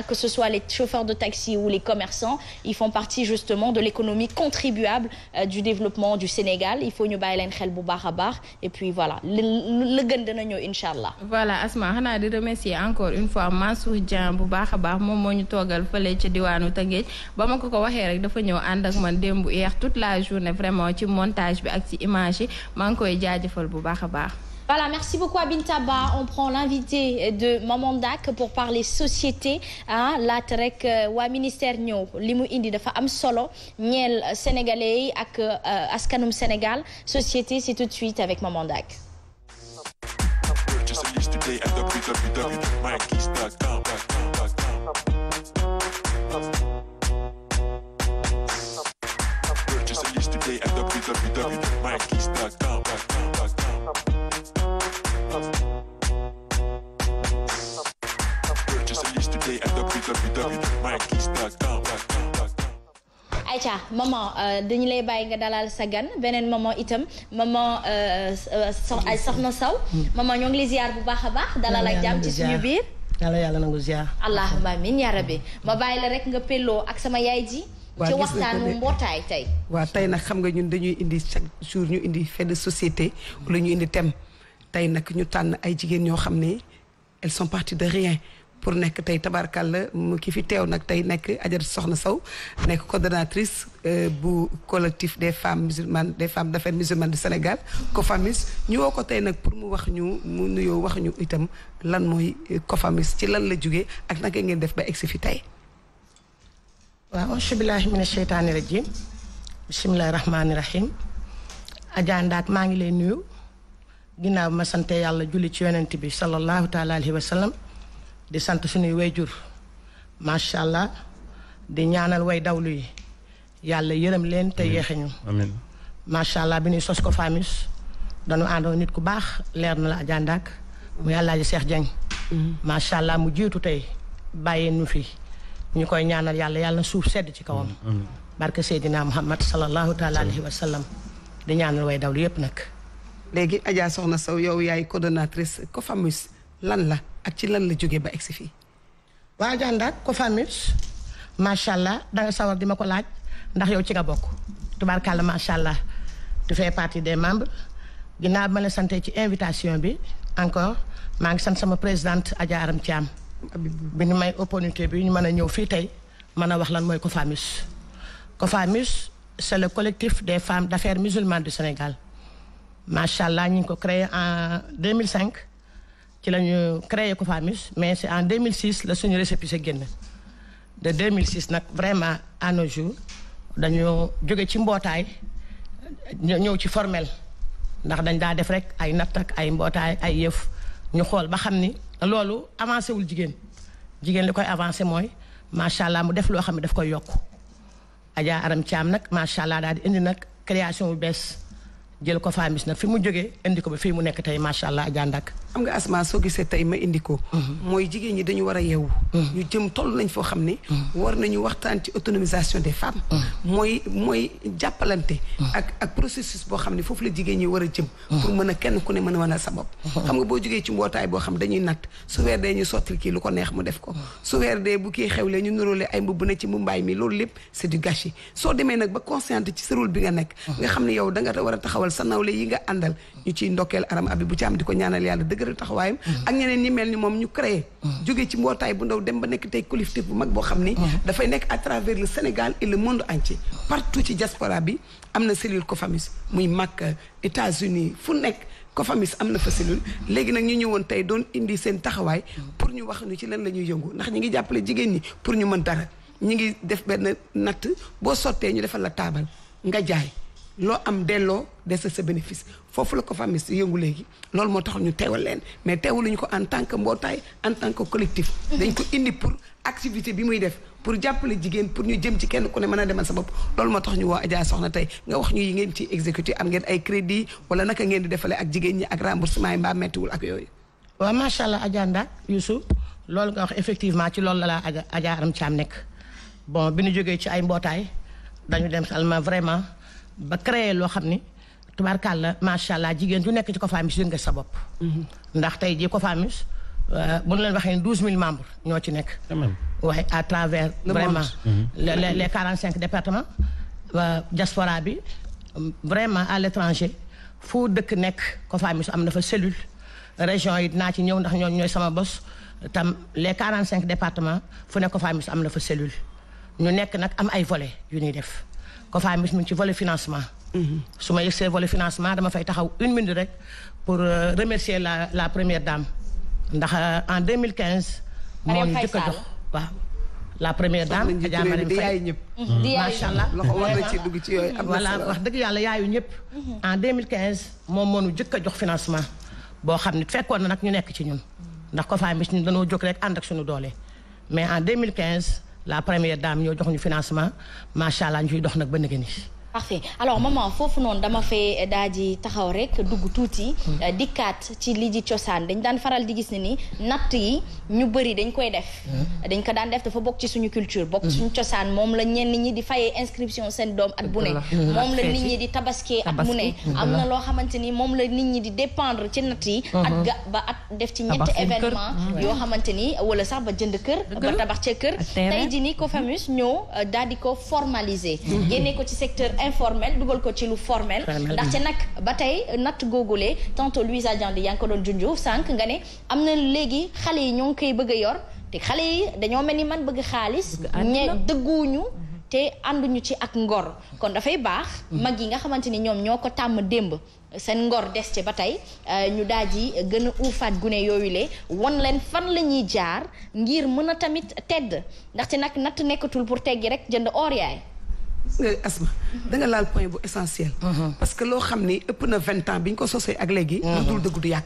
que ce soit les chauffeurs de taxi ou les commerçants ils font partie justement de l'économie contribuable du développement du Sénégal il faut ñu bàyyi leen xel bu baax a baax et puis voilà la gën dana ñëw incha allah. voilà Asma xanaa di remercier encore une fois Mansour Dieng bu baax a baax moom moo ñu toogal fële ca diwaanu Tëngéej ba ma ko waxee rek dafa ñëw ànd ak man démb hier toute la journée vraiment ci montage bi ak ci image yi maa ngi koy jaajëfal bu baax a baax. Voilà, merci beaucoup à Binta Ba. On prend l'invité de Maman Dak pour parler société laata rek waa ministère ñëw li mu indi dafa am solo ñeel sénégalais yi ak askanum Sénégal société c'est tout de suite avec Maman Dak. Aïcha maman dañu lay bàyyi nga dalal sa gan beneen maman itam maman soxna Sow maman ñoo ngi lay ziar bu baax a baax dalal ak jàmm ci suñu biir yàlla nangu ziar allahumma amin ya rabbi ma bàyyi la rek nga pelloo ak sama yaay ji ci waxtaanu mbootaay tey waaw tey nag xam nga ñun dañuy indi chaque jour ñu indi fait de société wala ñu indi thème tey nag ñu tànn ay jigéen ñoo xam ne elles sont parties de rien pour nekk tey tabarkalla mu ki fi teew nag tey nekk Adjaratou Soxna Sow nekk coordonnatrice bu collectif des femmes musulmanes des femmes d'affaires musulmanes du Sénégal COFAMIS ñu woo ko tey nag pour mu wax ñu mu nuyoo wax ñu itam lan mooy COFAMIS ci lan la jógee ak naka ngeen def ba egsi fi tey. waaw auzu billaahi mina sheytaani rajiim bismillaahi rahmaani rahiim Adja Ndaak maa ngi lay nuyu ginnaaw ma sante yàlla julli ci yonent bi sallallahu taala alayhi wa sallam di sant suñuy wayjur macha allah di ñaanal way dawlu yi yàlla yërëm leen te yéexeñu amiin macha allah bi ñuy sos ko famis dañu àndoon nit ku baax leer na la Adja Ndak mu yàllaa ji Cheikh Dieng macha allah mu jiitu tey bàyyee nu fi ñu koy ñaanal yàlla na suuf sedd ci kawam barke Seydina Muhammad sallallahu taala alayhi wa sallam di ñaanal way dawlu yépp nag léegi Adja Soxna Sow yow yaay coordonnatrice COFAMIS lan la ak ci lan la jógee ba egsi fii waa Adja Ndak COFAMIS macha allah danga sawar di ma ko laaj ndax yow ci nga bokk tubaarkàlla macha allah tu fais partie des membres ginnaaw bi ma la sante ci invitation bi encore maa ngi sant sama présidente Adja Aram Thiam bi ñu may opportunité bi ñu mën a ñëw fii tey mën a wax lan mooy COFAMIS COFAMIS c'est le collectif des femmes d'affaires musulmanes du Sénégal macha allah ñu ngi ko créé en 2005 ci la ñu créé COFAMIS mais c'est en 2006 la suñu récépissé génn de 2006 nag vraiment à nos jours dañoo jóge ci mbootaay ñëw ci formel ndax dañ daa def rek ay natt ak ay mbootaay ay yëf ñu xool ba xam ni loolu avancé wul jigéen li koy avancé mooy macha allah mu def loo xam ne daf koy yokk Adja Aram Thiam nag macha allah daal di indi nag création bu bees jël COFAMIS nag fi mu jógee indi ko ba fii mu nekk tey macha allah Adja Ndak xam nga Asma soo gisee tey ma indi ko mooy jigéen ñi dañu war a yeewu ñu jëm toll nañ foo xam ne war nañu waxtaan ci autonomisation des femmes mooy jàppalante ak processus boo xam ne foofu la jigéen ñi war a jëm pour mën a kenn ku ne mën a mënal sa bopp xam nga boo jógee ci mbootaay boo xam dañuy natt su weer dee ñu sottil kii lu ko neex mu def ko su weer dee bu kii xewlee ñu nuróole ay mbubb na ci mumbaay mi loolu lépp c'est du gâchis soo demee nag ba consciente ci sa rôle bi nga nekk nga xam ne yow da nga war a taxawal sa nawle yi nga àndal ñu ciy ndokkeel Aram Abi bu ci am di ko ñaanal yàlla dëgëral taxawaayam ak ñeneen ñi mel ni moom ñu créé jóge ci mbootaay bu ndaw dem ba nekk tey collectif bu mag boo xam ni dafay nekk à travers le Sénégal et le monde entier partout ci diaspora bi am na cellule COFAMIS muy Makka États-Unis fu nekk COFAMIS am na fa cellule léegi nag ñu ñëwoon tey doon indi seen taxawaay pour ñu wax ñu ci lan la ñuy yëngu ndax ñi ngi jàppale jigéen ñi pour ñu mën dara ñi ngi def benn natt boo sottee ñu defal la taabal nga jaay loo am delloo des sa bénéfice foofu la COFAMIS yëngu léegi loolu moo tax ñu teewal leen mais teewaluñu ko en tant que mbootaay en tant que collectif dañ ko indi pour activité bi muy def pour jàppale jigéen pour ñu jëm ci kenn ku ne mën a demal sa bopp loolu moo tax ñu woo Adja Soxna tey nga wax ñu yi ngeen ci exécuté am ngeen ay crédit wala naka ngeen di defale ak jigéen ñi ak remboursement yi mbaa mettiwul ak yooyu waaw macha allah Adja Ndak Youssou loolu nga wax effectivement ci loolu la Adja Aram Thiam nekk bon bi ñu jógee ci ay mbootaay dañu dem salma vraiment ba créé loo xam ni tubaarkàlla macha allah jigéen ju nekk ci COFAMIS yëngal sa bopp. ndax tey jii COFAMIS bu ñu leen waxee 12000 membres ñoo ci nekk. waaye à travers vraiment les 45 départements diaspora bi vraiment à l'étranger fu dëkk nekk COFAMIS am na fa cellule région yi dinaa ci ñëw ndax ñooy sama bos tam les 45 départements fu nekk COFAMIS am na fa cellule ñu nekk nag am ay volets yu ñuy def. COFAMIS mu ngi ci volet financement. su ma yegsee volet financement dama fay taxaw 1 minute rek pour remercier la première dame ndax en 2015. moo ñu jëkk a jox waaw. la première dame Adja Marème Faye macha allah loxo war na ci dugg ci yooyu am na voilà wax dëgg yàlla yaayu ñëpp. en 2015 moom moo ñu jëkk a jox financement boo xam ne fekkoon na nag ñu nekk ci ñun ndax COFAMIS ñun dañoo jóg rek ànd ak suñu doole mais en 2015. la première dame ñoo jox ñu financement macha allah ñu ciy dox nag ba nëgë ni. parfait alors maman foofu noonu dama fee daal di taxaw rek dugg tuuti. dikkaat ci li di cosaan dañ daan faral di gis ne ni natt yi ñu bëri dañ koy def. dañ ko daan def dafa bokk ci suñu culture. bokk ci suñu cosaan moom la ñenn ñi di fayee inscription seen doom at bu ne. moom la nit ñi di tabaskee at mu ne. am na loo xamante ni moom la nit ñi di dépendre ci natt yi. at ga ba at def ci ñetti événement yoo xamante ni wala sax ba jënd kër. ba tabax ca kër. tey jii ni COFAMIS ñëw daal di ko formaliser. génne ko ci secteur informel dugal ko ci lu formel ndaxte nag ba tey natt googulee tantôt Louisa Diandi yaa ngi ko doon junju sànq nga ne am na léegi xale yi ñoo ngi koy bëgg a yor te xale yi dañoo mel ni man bëgg xaalis dëgguñu te ànduñu ci ak ngor kon dafay baax mag yi nga xamante ni ñoom ñoo ko tàmm démb seen ngor des ci ba tey ñu daal di gën a uufaat gune yooyu le won leen fan la ñuy jaar ngir mën a tamit tedd ndaxte nag natt nekkatul pour teggi rek jënd or yaay Asma da nga laal point bu essentiel. parce que loo xam ni ëpp na 20 ans bi ñu ko sosee ak léegi. lu dul dëgg du yàq.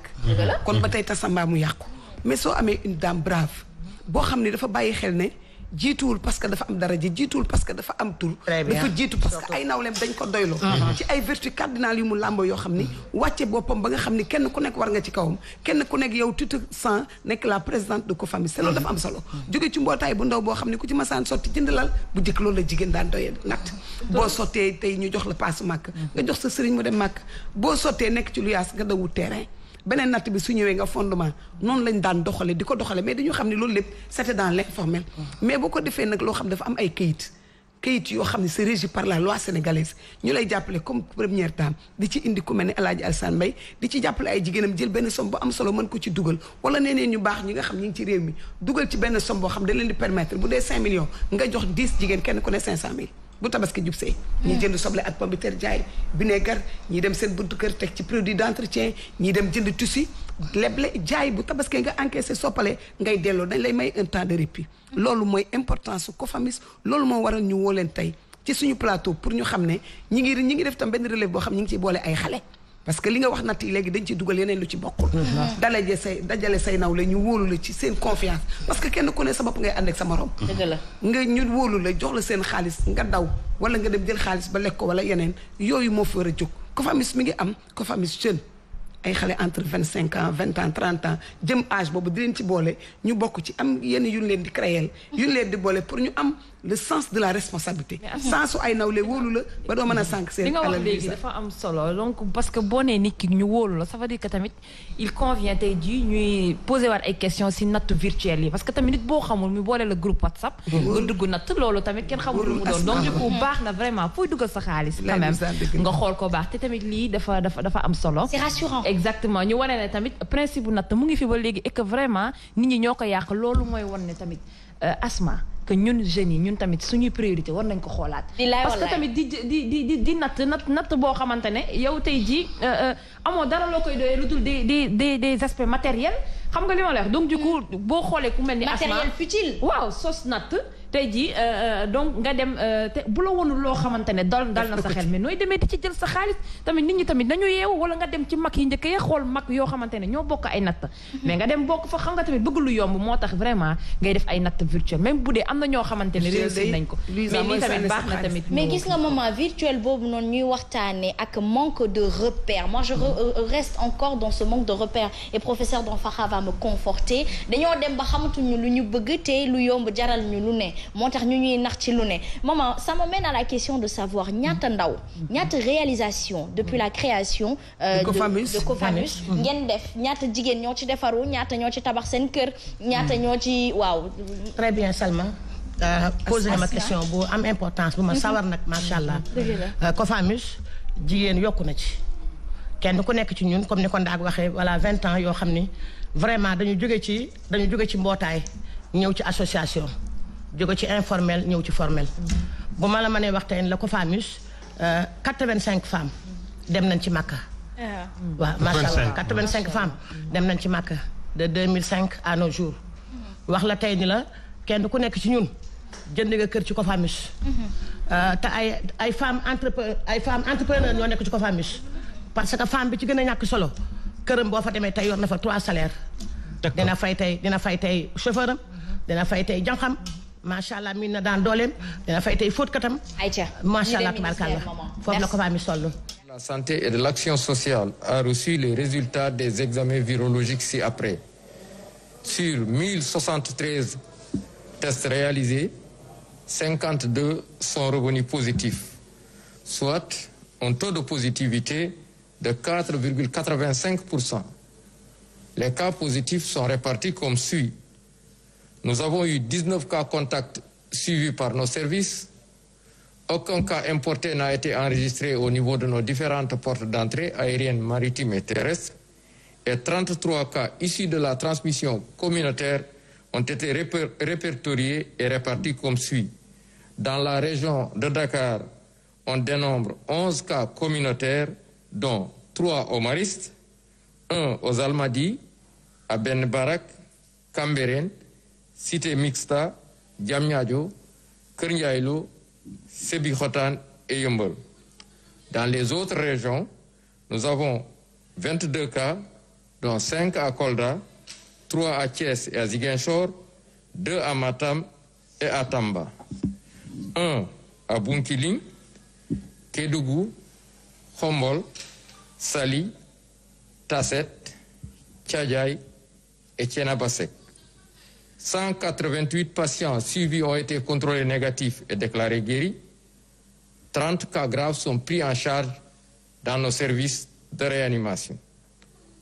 kon ba tey tasamba mu yàqu. mais soo amee une dame brave boo xam ni dafa bàyyi xel ne jiituwul parce que dafa am daraja jiituwul parce que dafa am tur dafa jiitu parce que ay nawleem dañ ko doyloo ci ay vertu cardinal yu mu làmb yoo xam ni wàcce boppam ba nga xam ni kenn ku nekk war nga ci kawam kenn ku nekk yow tu te sens nekk la présidente de COFAMIS te loolu dafa am solo jóge ci mbootaay bu ndaw boo xam ne ku ci masaan sotti jënd lal bu jëkk loolu la jigéen daan doyee natt boo sottee tey ñu jox la paasu màkk nga jox sa sëriñ mu dem màkk boo sottee nekk ci lu yaas nga dawut terrain beneen natt bi su ñëwee nga fondement noonu lañ daan doxale di ko doxale mais dañu xam ne loolu lépp c'était dans l'informel mais boo ko defee nag loo xam dafa am ay kayit yoo xam ne c'est régi par la loi sénégalaise ñu lay jàppale comme première dame di ci indi ku mel ne El Hadj Alassane Mbaye di ci jàppale ay jigéenam jël benn somme bu am solo mën ko ci dugal wala neneen ñu baax ñi nga xam ñi ngi ci réew mi dugal ci benn somme boo xam da leen di permettre bu dee 5 millions nga jox 10 jigéen kenn ku ne 500 000 bu tabaski jub see ñi jënd soble ak pomme de terre jaay vinaigre ñi dem seen buntu kër teg ci produit d'entretien ñi dem jënd tissu leble jaay bu tabaski nga encaissé soppale ngay delloo dañ lay may un temps de répit loolu mooy importance su COFAMIS loolu moo waral ñu woo leen tey ci suñu plateau pour ñu xam ne ñi ngi def tam benn relève boo xam ñi ngi ciy boole ay xale parce que li nga wax natt yi léegi dañ ci dugal yeneen lu ci bokkul dajale say naw la ñu wóolu la ci seen confiance parce que kenn ku ne sa bopp ngay ànd ak sa morom nga ñu wóolu la jox la seen xaalis nga daw wala nga dem jël xaalis ba lekk ko wala yeneen yooyu moo fa war a jóg COFAMIS mi ngi am COFAMIS jeune ay xale entre 25 ans 20 ans 30 ans jëm âge boobu di leen ci boole ñu bokk ci am yenn yu ñu leen di créer yu ñu leen di boole pour ñu am le sens de la responsabilité sensu ay nawle wóolu la ba doo mën a sànq seen li nga wax léegi dafa am solo donc parce que boo nee nit ki ñu wóolu la ça veut dire que tamit il convient tey jii ñuy poser waat ay questions si natt virtuelle yi parce que tamit nit boo xamul mu boole la groupe WhatsApp nga dugg natt loolu tamit kenn xamul lu mu doon donc du coup baax na vraiment fooy duggal sa xaalis quand même nga xool ko baax te tamit lii dafa am solo c'est rassurant exactement ñu wane ne tamit principe bu natt mu ngi fi ba léegi et que vraiment nit ñi ñoo ko yàq loolu mooy wan ne tamit Asma que ñun jeunes yi ñun tamit suñuy priorité war nañ ko xoolaat parce que tamit di natt boo xamante ne yow tey jii amoo dara loo koy doyee lu dul des aspects matériels xam nga li ma la wax donc du coup boo xoolee ku mel ni Asma matériel futile waaw sos natt tey jii donc nga dem te bu la wonul loo xamante ne dal na sa xel mais nooy demee di ci jël sa xaalis tamit nit ñi tamit nañu yeewu wala nga dem ci mag yi njëkk ya xool mag yoo xamante ne ñoo bokk ay natt mais nga dem bokk fa xam nga tamit bëgg lu yomb moo tax vraiment ngay def ay natt virtuel même bu dee am na ñoo xamante ne réussir nañ ko mais lii tamit baax na tamit mais gis nga moment virtuel boobu noonu ñuy waxtaane ak manque de repères moi je reste encore dans ce manque de repères et professeur Danfakha va me conforter dañoo dem ba xamatuñu lu ñu bëgg te lu yomb jaral ñu lu ne moo tax ñu ñuy nax ci lu ne maman ça m'amène à la question de savoir ñaata ndaw ñaata réalisation depuis la création de COFAMIS ngeen def ñaata jigéen ñoo ci defaru ñaata ñoo ci tabax seen kër ñaata ñoo ci waaw très bien Salma posé na ma question bu am importance bu ma sawar nag macha allah COFAMIS jigéen yokku na ci kenn ku nekk ci ñun comme ni ko Ndaak waxee voilà 20 ans yoo xam ni vraiment dañu jóge ci mbootaay ñëw ci association jóge ci informel ñëw ci formel bu ma la mënee wax tey la COFAMIS 85 femmes dem nañ ci Makka waaw macha allah 85 femmes dem nañ ci Makka de 2005 à nos jours wax la tey ni la kenn ku nekk ci ñun jënd nga kër ci COFAMIS te ay femmes entrepreneur ñoo nekk ci COFAMIS parce que femme bi ci gën a ñàkk solo këram boo fa demee tey yor na fa 3 salaires dina fay tey chauffeur am dina fay tey janxam macha allah miin na daan dooleem dina fay tey fóotkatam macha allah tabarkalla foofu la COFAMIS toll. La santé et de l'action sociale a reçu les résultats des examens virologiques ci-après. Sur 1073 tests réalisés, 52 sont revenus positifs, soit un taux de positivité de 4,85%. Les cas positifs sont répartis comme suit. Nous avons eu 19 cas contacts suivis par nos services. Aucun cas importé n'a été enregistré au niveau de nos différentes portes d'entrée aériennes, maritimes et terrestres. Et 33 cas issus de la transmission communautaire ont été répertoriés et répartis comme suit. Dans la région de Dakar, on dénombre 11 cas communautaires, dont 3 au Mariste, 1 aux Almadies, à Ben Barak, Cambérène, Cité Mixta, Diamniadio, Keur Ndiaye Lo, Sébikotane et Yeumbeul. Dans les autres régions, nous avons 22 cas, dont 5 à Kolda, 3 à Thiès et à Ziguinchor, 2 à Matam et à Tamba, 1 à Bunkiling, Kédougou, Khombol, Sali, Tasset, Tchadjaï et Thiénaba-Seck. 188 patients suivis ont été contrôlés négatifs et déclarés guéris. 30 cas graves sont pris en charge dans nos services de réanimation.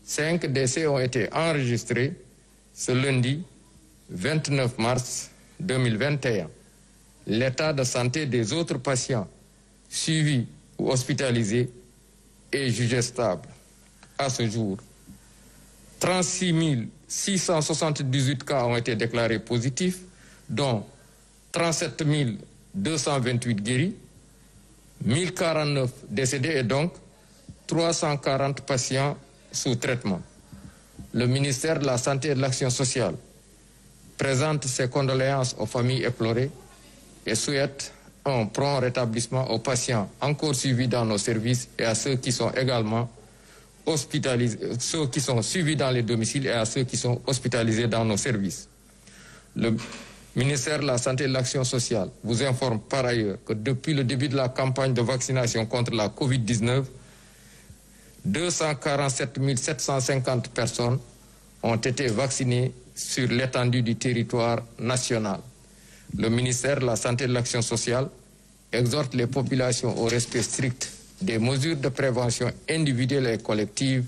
5 décès ont été enregistrés ce lundi 29 mars 2021. L'état de santé des autres patients suivis ou hospitalisés est jugé stable. À ce jour, 36 678 cas ont été déclarés positifs, dont 37 228 guéris, 1049 décédés et donc 340 patients sous traitement. Le ministère de la Santé et de l'Action sociale présente ses condoléances aux familles éplorées et souhaite un prompt rétablissement aux patients encore suivis dans nos services et à ceux qui sont également hospitalisés, ceux qui sont suivis dans les domiciles et à ceux qui sont hospitalisés dans nos services. Le ministère de la Santé et de l'Action sociale vous informe par ailleurs que depuis le début de la campagne de vaccination contre la COVID-19, 247 750 personnes ont été vaccinées sur l'étendue du territoire national. Le ministère de la Santé et de l'Action sociale exhorte les populations au respect strict des mesures de prévention individuelle et collective,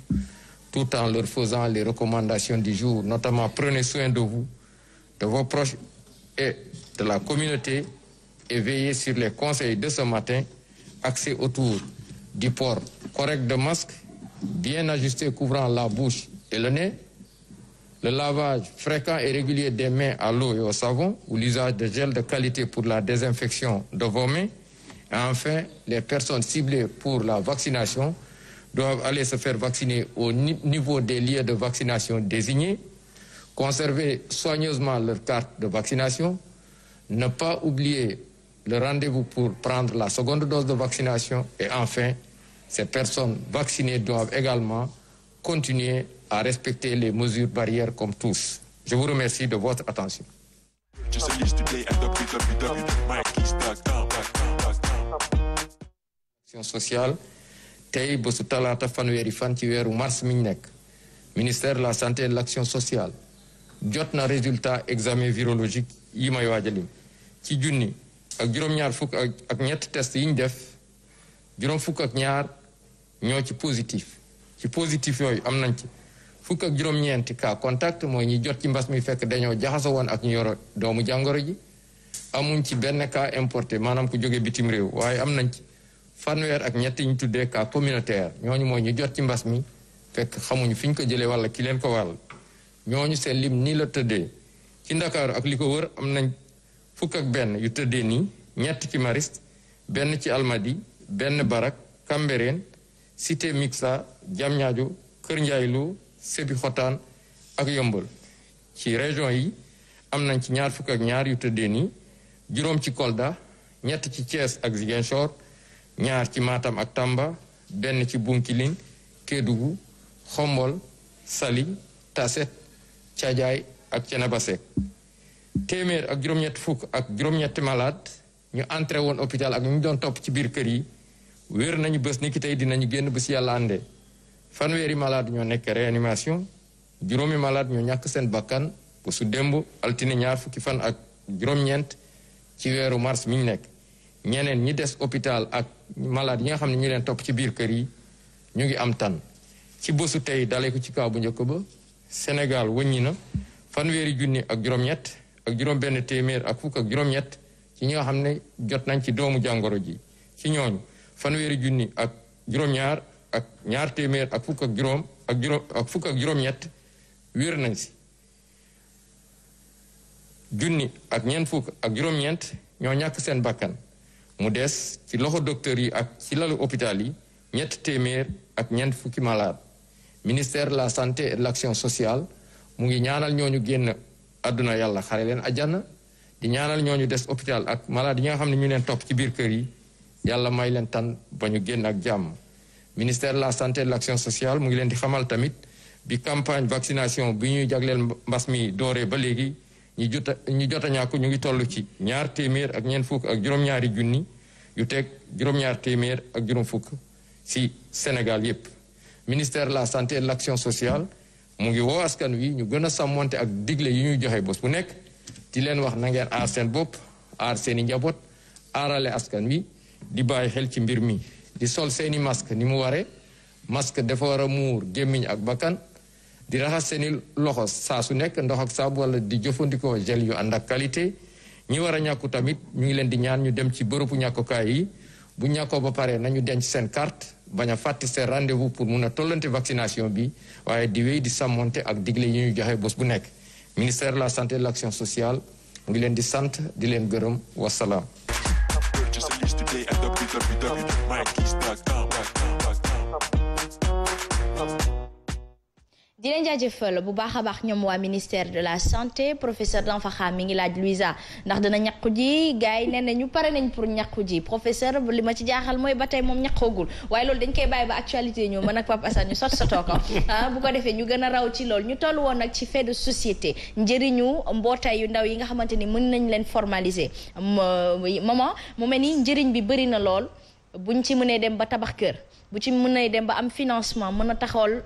tout en leur faisant les recommandations du jour, notamment prenez soin de vous, de vos proches et de la communauté et veillez sur les conseils de ce matin, axés autour du port correct de masque, bien ajusté couvrant la bouche et le nez, le lavage fréquent et régulier des mains à l'eau et au savon ou l'usage de gel de qualité pour la désinfection de vos mains. Et enfin, les personnes ciblées pour la vaccination doivent aller se faire vacciner au niveau des lieux de vaccination désignés, conserver soigneusement leur carte de vaccination, ne pas oublier le rendez-vous pour prendre la seconde dose de vaccination et enfin, ces personnes vaccinées doivent également continuer à respecter les mesures barrières comme tous. Je vous remercie de votre attention. Action sociale tey bésu talaata fanweeri fan ci weeru mars mi ñu nekk ministère de la santé et de l'action sociale jot na résultat examen virologique yi may waaj a lim ci junni ak juróom-ñaar fukk ak ñett test yi ñu def juróom fukk ak ñaar ñoo ci positif yooyu am nañ ci fukk ak juróom-ñeenti cas contact mooy ñi jot ci mbas mi fekk dañoo jaxasoo woon ak ñu yoro doomu jàngoro ji amuñ ci benn cas importé maanaam ku jóge bitim réew waaye am nañ ci fanweer ak ñett ñu tuddee cas communautaire ñooñu mooy ñu jot ci mbas mi fekk xamuñu fi ñu ko jëlee walla ki leen ko wàll ñooñu seen lim nii la tëddee ci Ndakaaru ak li ko wër am nañ fukk ak benn yu tëddee nii ñett ci Mariste benn ci Almadi benn Barak Cambérène Cité Mixa Diamniadio Kër Ndiaye Lo Sébikotane ak Yeumbeul ci région yi am nañ ci ñaar fukk ak ñaar yu tëddee nii juróom ci Kolda ñett ci Thiès ak Ziguinchor ñaar ci Matam ak Tamba benn ci Bunkiling Kédougou Khombol Sali Tasset Tchadjaï ak Thiénaba-Seck téeméer ak juróom-ñetti fukk ak juróom-ñetti malade ñu entré woon hôpital ak ñu doon topp ci biir kër yi wér nañu bés ni ki tey dinañu génn ba si yàlla àndee fanweeri malade ñoo nekk réanimation juróomi malade ñoo ñàkk seen bakkan bu su démb altine ñaar fukki fan ak juróom-ñeent ci weeru mars mi ñu nekk ñeneen ñi des hôpital ak malade yi nga xam ne ñu leen topp ci biir kër yi ñu ngi am tan ci bésu tey dalee ko ci kaw bu njëkk ba Sénégal wëññi na fanweeri junni ak juróom-ñett ak juróom-benn téeméer ak fukk ak juróom-ñett ci ñi nga xam ne jot nañ ci doomu jàngoro ji ci ñooñu fanweeri junni ak juróom-ñaar ak ñaar téeméer ak fukk ak fukk ak juróom-ñett wér nañ si junni ak ñeent fukk ak juróom-ñeent ñoo ñàkk seen bakkan mu des ci loxo docteur yi ak ci lalu hôpital yi ñett téeméer ak ñeent fukki malade ministère de la santé et de l'action sociale mu ngi ñaanal ñooñu génn àdduna yàlla xare leen àjjana di ñaanal ñooñu des hôpital ak malade yi nga xam ne ñu leen topp ci biir kër yi yàlla may leen tan ba ñu génn ak jàmm ministère de la santé et de l'action sociale mu ngi leen di xamal tamit bi campagne vaccination bi ñuy jagleel mbas mi dooree ba léegi ñi jot a ñàkku ñu ngi toll ci 2 téeméer ak ñeent fukk ak juróom-ñaari junni yu teg juróom-ñaar téeméer ak juróom fukk ci Sénégal yépp ministère de la santé et de l'action sociale mu ngi woo askan wi ñu gën a sàmmonte ak digle yi ñuy joxe bés bu nekk di leen wax na ngeen aar seen bopp aar seeni njaboot aarale askan wi di bàyyi xel ci mbir mi di sol seeni masque ni mu waree masque dafa war a muur gémmiñ ak bakkan di raxas seeni loxo saa su nekk ndox ak saabu wala di jëfandikoo gel yu ànd ak qualité ñi war a ñàkku tamit ñu ngi leen di ñaan ñu dem ci bërëbu ñàkkukaay yi bu ñàkkoo ba pare nañu denc seen carte bañ a fàtte seen rendez-vous pour mun a tollante vaccination bi waaye di wéy di sàmmonte ak digle yi ñu joxe bés bu nekk ministère de la santé et de l'action sociale mu ngi leen di sant di leen gërëm wasalaam. di leen jaajëfal bu baax a baax ñoom waa ministère de la santé professeur Danfakha mi ngi laaj Louisa ndax dana ñàkku ji gars yi nee na ñu pare nañ pour ñàkku ji professeur li ma ci jaaxal mooy ba tey moom ñàkkoogul waaye loolu dañ koy bàyyi ba actualité ñëw man ak Pape Assane ñu sotoo ko bu ko defee ñu gën a raw ci loolu ñu toll woon nag ci fait de société njëriñu mbootaay yu ndaw yi nga xamante ni mën nañ leen formaliser maman mu mel ni njëriñ bi bëri na lool buñ ci mënee dem ba tabax kër bu ci mën a dem ba am financement mën a taxawal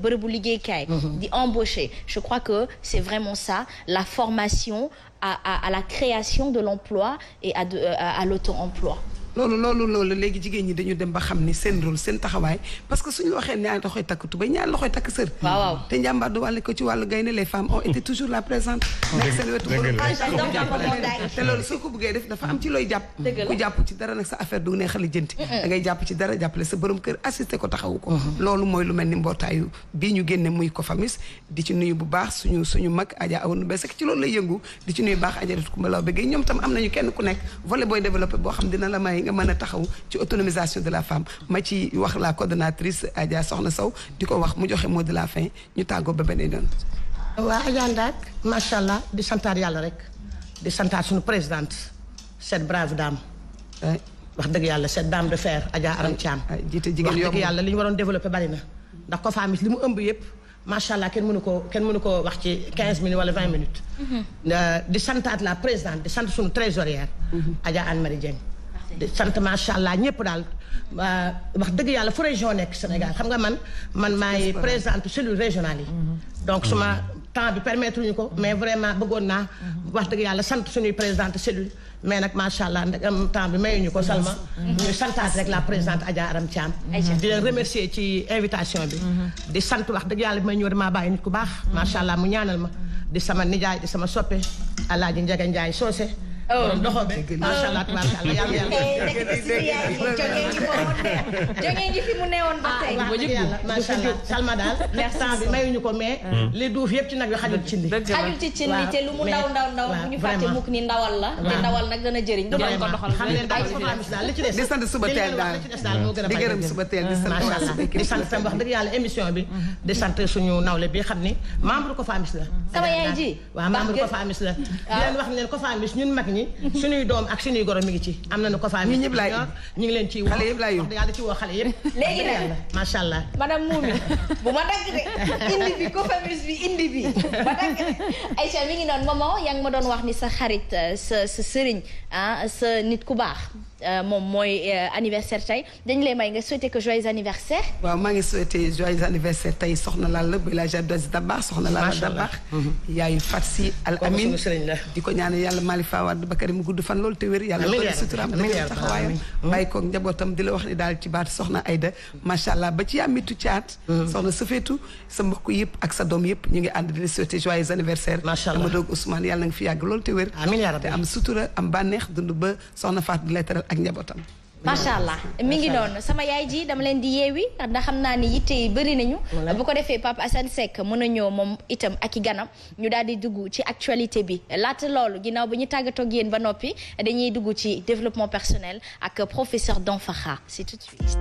bërëbu liggéeykaay di embaucher je crois que c'est vraiment ça la formation à la création de l'emploi et à l'auto-emploi loolu léegi jigéen ñi dañu dem ba xam ni seen rôle seen taxawaay parce que suñu waxee ñaari loxoy takk tubéy ñaari loxoy takk sër waaw te njàmbaar du wàlle ko ci wàllu gaynde les femmes ont été toujours là présente nekk seen wetu te loolu soo ko bëggee def dafa am ci looy jàpp ku jàpp ci dara nag sa affaire du neex a lijjanti da ngay jàpp ci dara jàppale sa borom kër assisté ko taxawu ko loolu mooy lu mel ni mbootaayu bii ñu génne muy ko famis di ci nuyu bu baax suñu mag Adja Awanu Bes ci loolu lay yëngu di ci nuyu baax Adja Kumba Law bëggee ñoom tam am nañu kenn ku nekk volet booy développé boo xam dina la may nga mën a taxaw ci autonomisation de la femme ma ci wax la coordonnatrice Adja Soxna Sow di ko wax mu joxe mot de la fin ñu tàggoo ba beneen yoon. waa Adja Ndak macha allah di santaat yàlla rek di santaat suñu présidente cette brave dame wax dëgg yàlla cette dame de fer Adja Aram Thiam jiite jigéen wax dëgg yàlla li ñu waroon développé bari na ndax ko faamis li mu ëmb yëpp macha allah kenn mënu ko wax ci 15 minutes wala 20 minutes. di santaat la présidente di sant suñu trésorière Adja Anne Marie Dieng di sant macha allah ñëpp daal wax dëgg yàlla fu région nekk Sénégal xam nga man maay présidente cellule régionale yi donc suma temps bi permettre ñu ko mais vraiment bëggoon naa wax dëgg yàlla sant suñuy présidente cellule mais nag macha allah ndegam temps bi mayuñu ko Salma ñuy santaat rek la présidente Adja Aram Thiam di leen remercier ci invitation bi di sant wax dëgg yàlla bi may ñëw damaa bàyyi nit ku baax macha allah mu ñaanal ma di sama nijaay di sama soppe Alaaji Njaga Njaay Soose doxo be macha allah tabaarkalla jógee ngi fi mu newoon ba tey yàlla macha allah Salma daal temps bi mayuñu ko mais li duuf yëpp ci nag yu xajul ci cin li te lu mu ndaw bu ñu fàtte mukk ni ndawal la te ndawal nag dana jëriñ dinañ ko doxal xam leen daal li ci des di sant suba teel daal di gërëm suba teel di sant tam wax dëgg yàlla émission bi di sant suñu nawle bi xam ni membre ko Famis la sama yaay ji waaw membre ko Famis la di leen wax ne leen ko Famis ñun mag suñuy doom ak suñuy goro mi ngi ci am nañu ko faami ñu ngi leen ci xale yëpp laay wax yàlla ci woo xale yëpp léegi nag macha allah madame Moumi bu ma dagg de indi bi ko famis bi indi bi ma dagg de Aïcha mi ngi noonu maman yaa ngi ma doon wax ni sa xarit sa sëriñ sa nit ku baax moom mooy anniversaire tey dañ lay may nga souhaiter que joyeux anniversaire. waaw maa ngi souhaiter joyeux anniversaire tey soxna Lalla bu la Jadouaz Dabakh soxna Lalla Dabakh yaayu Fatsi Al Amin di ko ñaanal yàlla Mali Fawad Bakari mu gudd fan loolu te wér yàlla ko suturaam dëgg taxawaayam bàyyi koog njabootam di la wax ni daal ci baat soxna Aïda macha allah ba ci yàmmitu caat soxna Sufeetu sa mbokk yëpp ak sa doom yëpp ñu ngi ànd di la souhaiter joyeux anniversaire dama doog Ousmane yàlla nga fi yàgg loolu te wér te am sutura am bànneex dund ba soxna Faat di lay teral ak njabootam macha allah mi ngi noonu sama yaay ji dama leen di yeewi ndax xam naa ni yitte yi bëri nañu bu ko defee Pape Assane Seck mën a ñëw moom itam ak i ganam ñu daal di dugg ci actualité bi laata loolu ginnaaw bi ñu tàggatoo ak yéen ba noppi dañuy dugg ci développement personnel ak professeur Danfakha c'est tout de suite.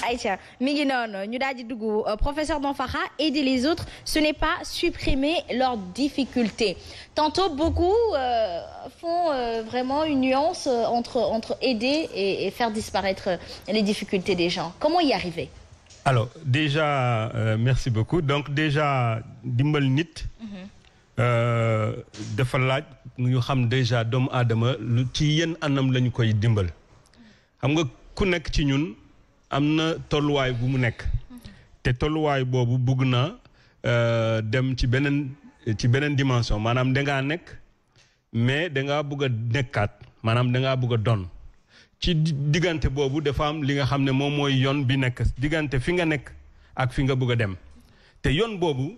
Aïcha mi ngi noonu ñu daal di dugg professeur Danfakha, aider les autres ce n'est pas supprimer leurs difficultés. Tantôt beaucoup font vraiment une nuance entre aider et faire disparaître les difficultés des gens. Comment y arriver? Alors déjà merci beaucoup. Donc déjà dimbal nit dafa laaj ñu xam déjà doomu aadama lu ci yenn anam lañu koy dimbal. Xam nga ku nekk ci ñun am na tolluwaay bu mu nekk te tolluwaay boobu bugg na dem ci beneen dimension maanaam dangaa nekk mais dangaa bugg a nekkaat maanaam dangaa bugg a doon ci diggante boobu dafa am li nga xam ne moom mooy yoon bi nekk diggante fi nga nekk ak fi nga bugg a dem te yoon boobu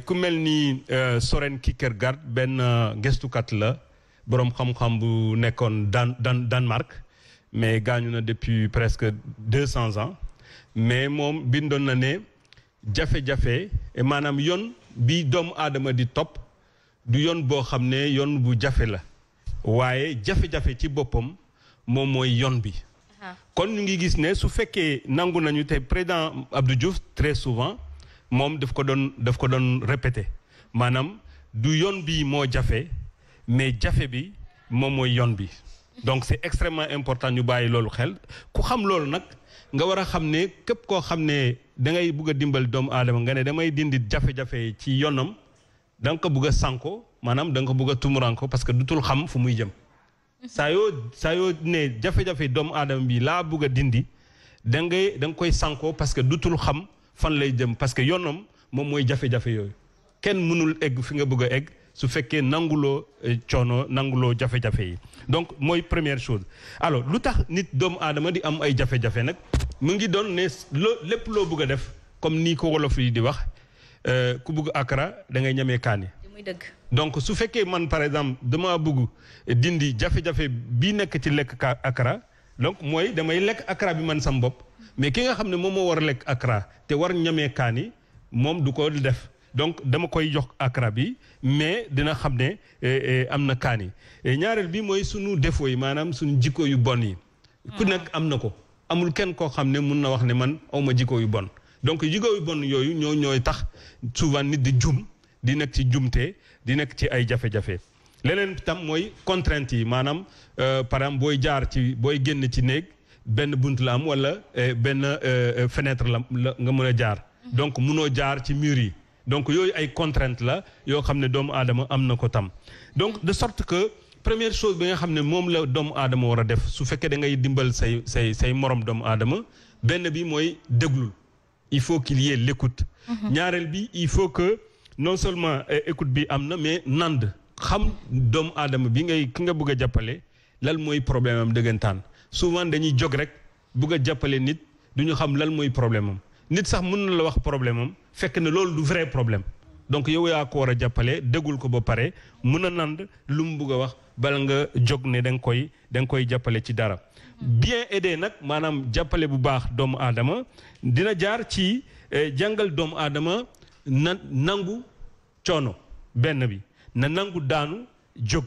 ku mel ni Søren Kierkegaard benn gëstukat la boroom xam-xam bu nekkoon Danemark mais gaañu na depuis presque 200 ans mais moom bindoon na ne jafe-jafe maanaam yoon bi doomu aadama di topp du yoon boo xam ne yoon bu jafe la waaye jafe-jafe ci boppam moom mooy yoon bi. kon ñu ngi gis ne su fekkee nangu nañu te président Abdou Diouf très souvent moom daf ko doon répété maanaam du yoon bi moo jafe mais jafe bi moom mooy yoon bi. Donc c'est extrêmement important ñu bàyyi loolu xel ku xam loolu nag nga war a xam ne képp koo xam ne da ngay bugg a dimbal doomu aadama nga ne damay dindi jafe-jafe ci yoonam da nga ko bugg a sànko maanaam da nga ko bugg a tumuranko parce que dutul xam fu muy jëm. saa yoo ne jafe-jafe doomu aadama bi laa bugg a dindi da nga koy sànko parce que dutul xam fan lay jëm parce que yoonam moom mooy jafe-jafe yooyu kenn mënul egg fi nga bugg a egg. su fekkee nanguloo coono nanguloo jafe-jafe yi donc mooy première chose alors lu tax nit doomu aadama di am ay jafe-jafe nag mu ngi doon ne lépp loo bëgg a def comme nii ko wolof yi di wax ku bëgg akara da ngay ñamee kaani donc su fekkee man par exemple dama bëgg dindi jafe-jafe bii nekk ci lekk akara donc mooy damay lekk akara bi man sam bopp mais ki nga xam ne moom moo war a lekk akara te war ñamee kaani moom du ko def donc dama koy jox akara bi mais dina xam ne am na kaani ñaareel bi mooy sunu défaut yi maanaam sunu jikko yu bon yi ku nekk am na ko amul kenn koo xam ne mun na wax ne man awma jikko yu bon donc jikko yu bon yooyu ñooy tax souvent nit di jum di nekk ci jumte di nekk ci ay jafe-jafe leneen tam mooy contrainte yi maanaam par exemple booy génn ci néeg benn bunt la am wala benn fenêtre la nga mën a jaar donc munoo jaar ci mur yi donc yooyu ay contrainte la yoo xam ne doomu aadama am na ko tam donc de sorte que première chose bi nga xam ne moom la doomu aadama war a def su fekkee da ngay dimbal say morom doomu aadama benn bi mooy déglul il faut qu'il y ait l'écoute ñaareel bi il faut que non seulement écoute bi am na mais nand xam doomu aadama bi ki nga bëgg a jàppale lan mooy problème am dëggantaan souvent dañuy jóg rek bëgg a jàppale nit du ñu xam lan mooy problème am nit sax mën na la wax problème am fekk ne loolu du vrai problème donc yow yaa ko war a jàppale déggul ko ba pare mën a nand lu mu bugg a wax bala nga jóg ne da nga koy jàppale ci dara. bien aidé nag maanaam jàppale bu baax doomu aadama dina jaar ci jàngal doomu aadama nangu coono benn bi na nangu daanu jóg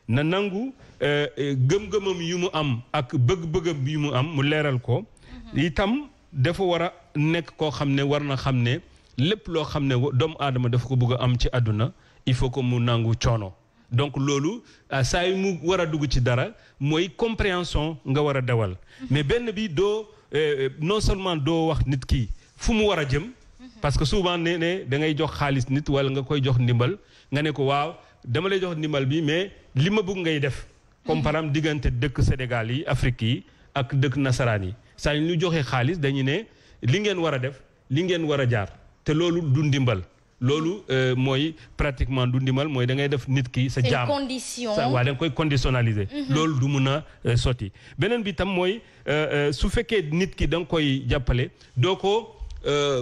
na nangu gëm-gëmam yu mu am ak bëgg-bëggam yu mu am mu leeral ko itam dafa war a nekk koo xam ne war na xam ne lépp loo xam ne doomu aadama dafa ko bëgg a am ci àdduna il faut que mu nangu coono donc loolu saa yu mu war a dugg ci dara mooy compréhension nga war a dawal mais benn bi doo non seulement doo wax nit ki fu mu war a jëm parce que souvent ne da ngay jox xaalis nit wala nga koy jox ndimbal nga ne ko waaw dama lay jox ndimbal bi mais li ma bëgg ngay def comme par exemple diggante dëkk Sénégal yi Afrique yi ak dëkk nasaraan yi saa yu ñu joxee xaalis dañu ne li ngeen war a def li ngeen war a jaar te loolu du ndimbal loolu mooy pratiquement du ndimbal mooy da ngay def nit ki sa jaam waaw da nga koy conditionnaliser loolu du mun a sotti beneen bi tam mooy su fekkee nit ki da nga koy jàppale doo ko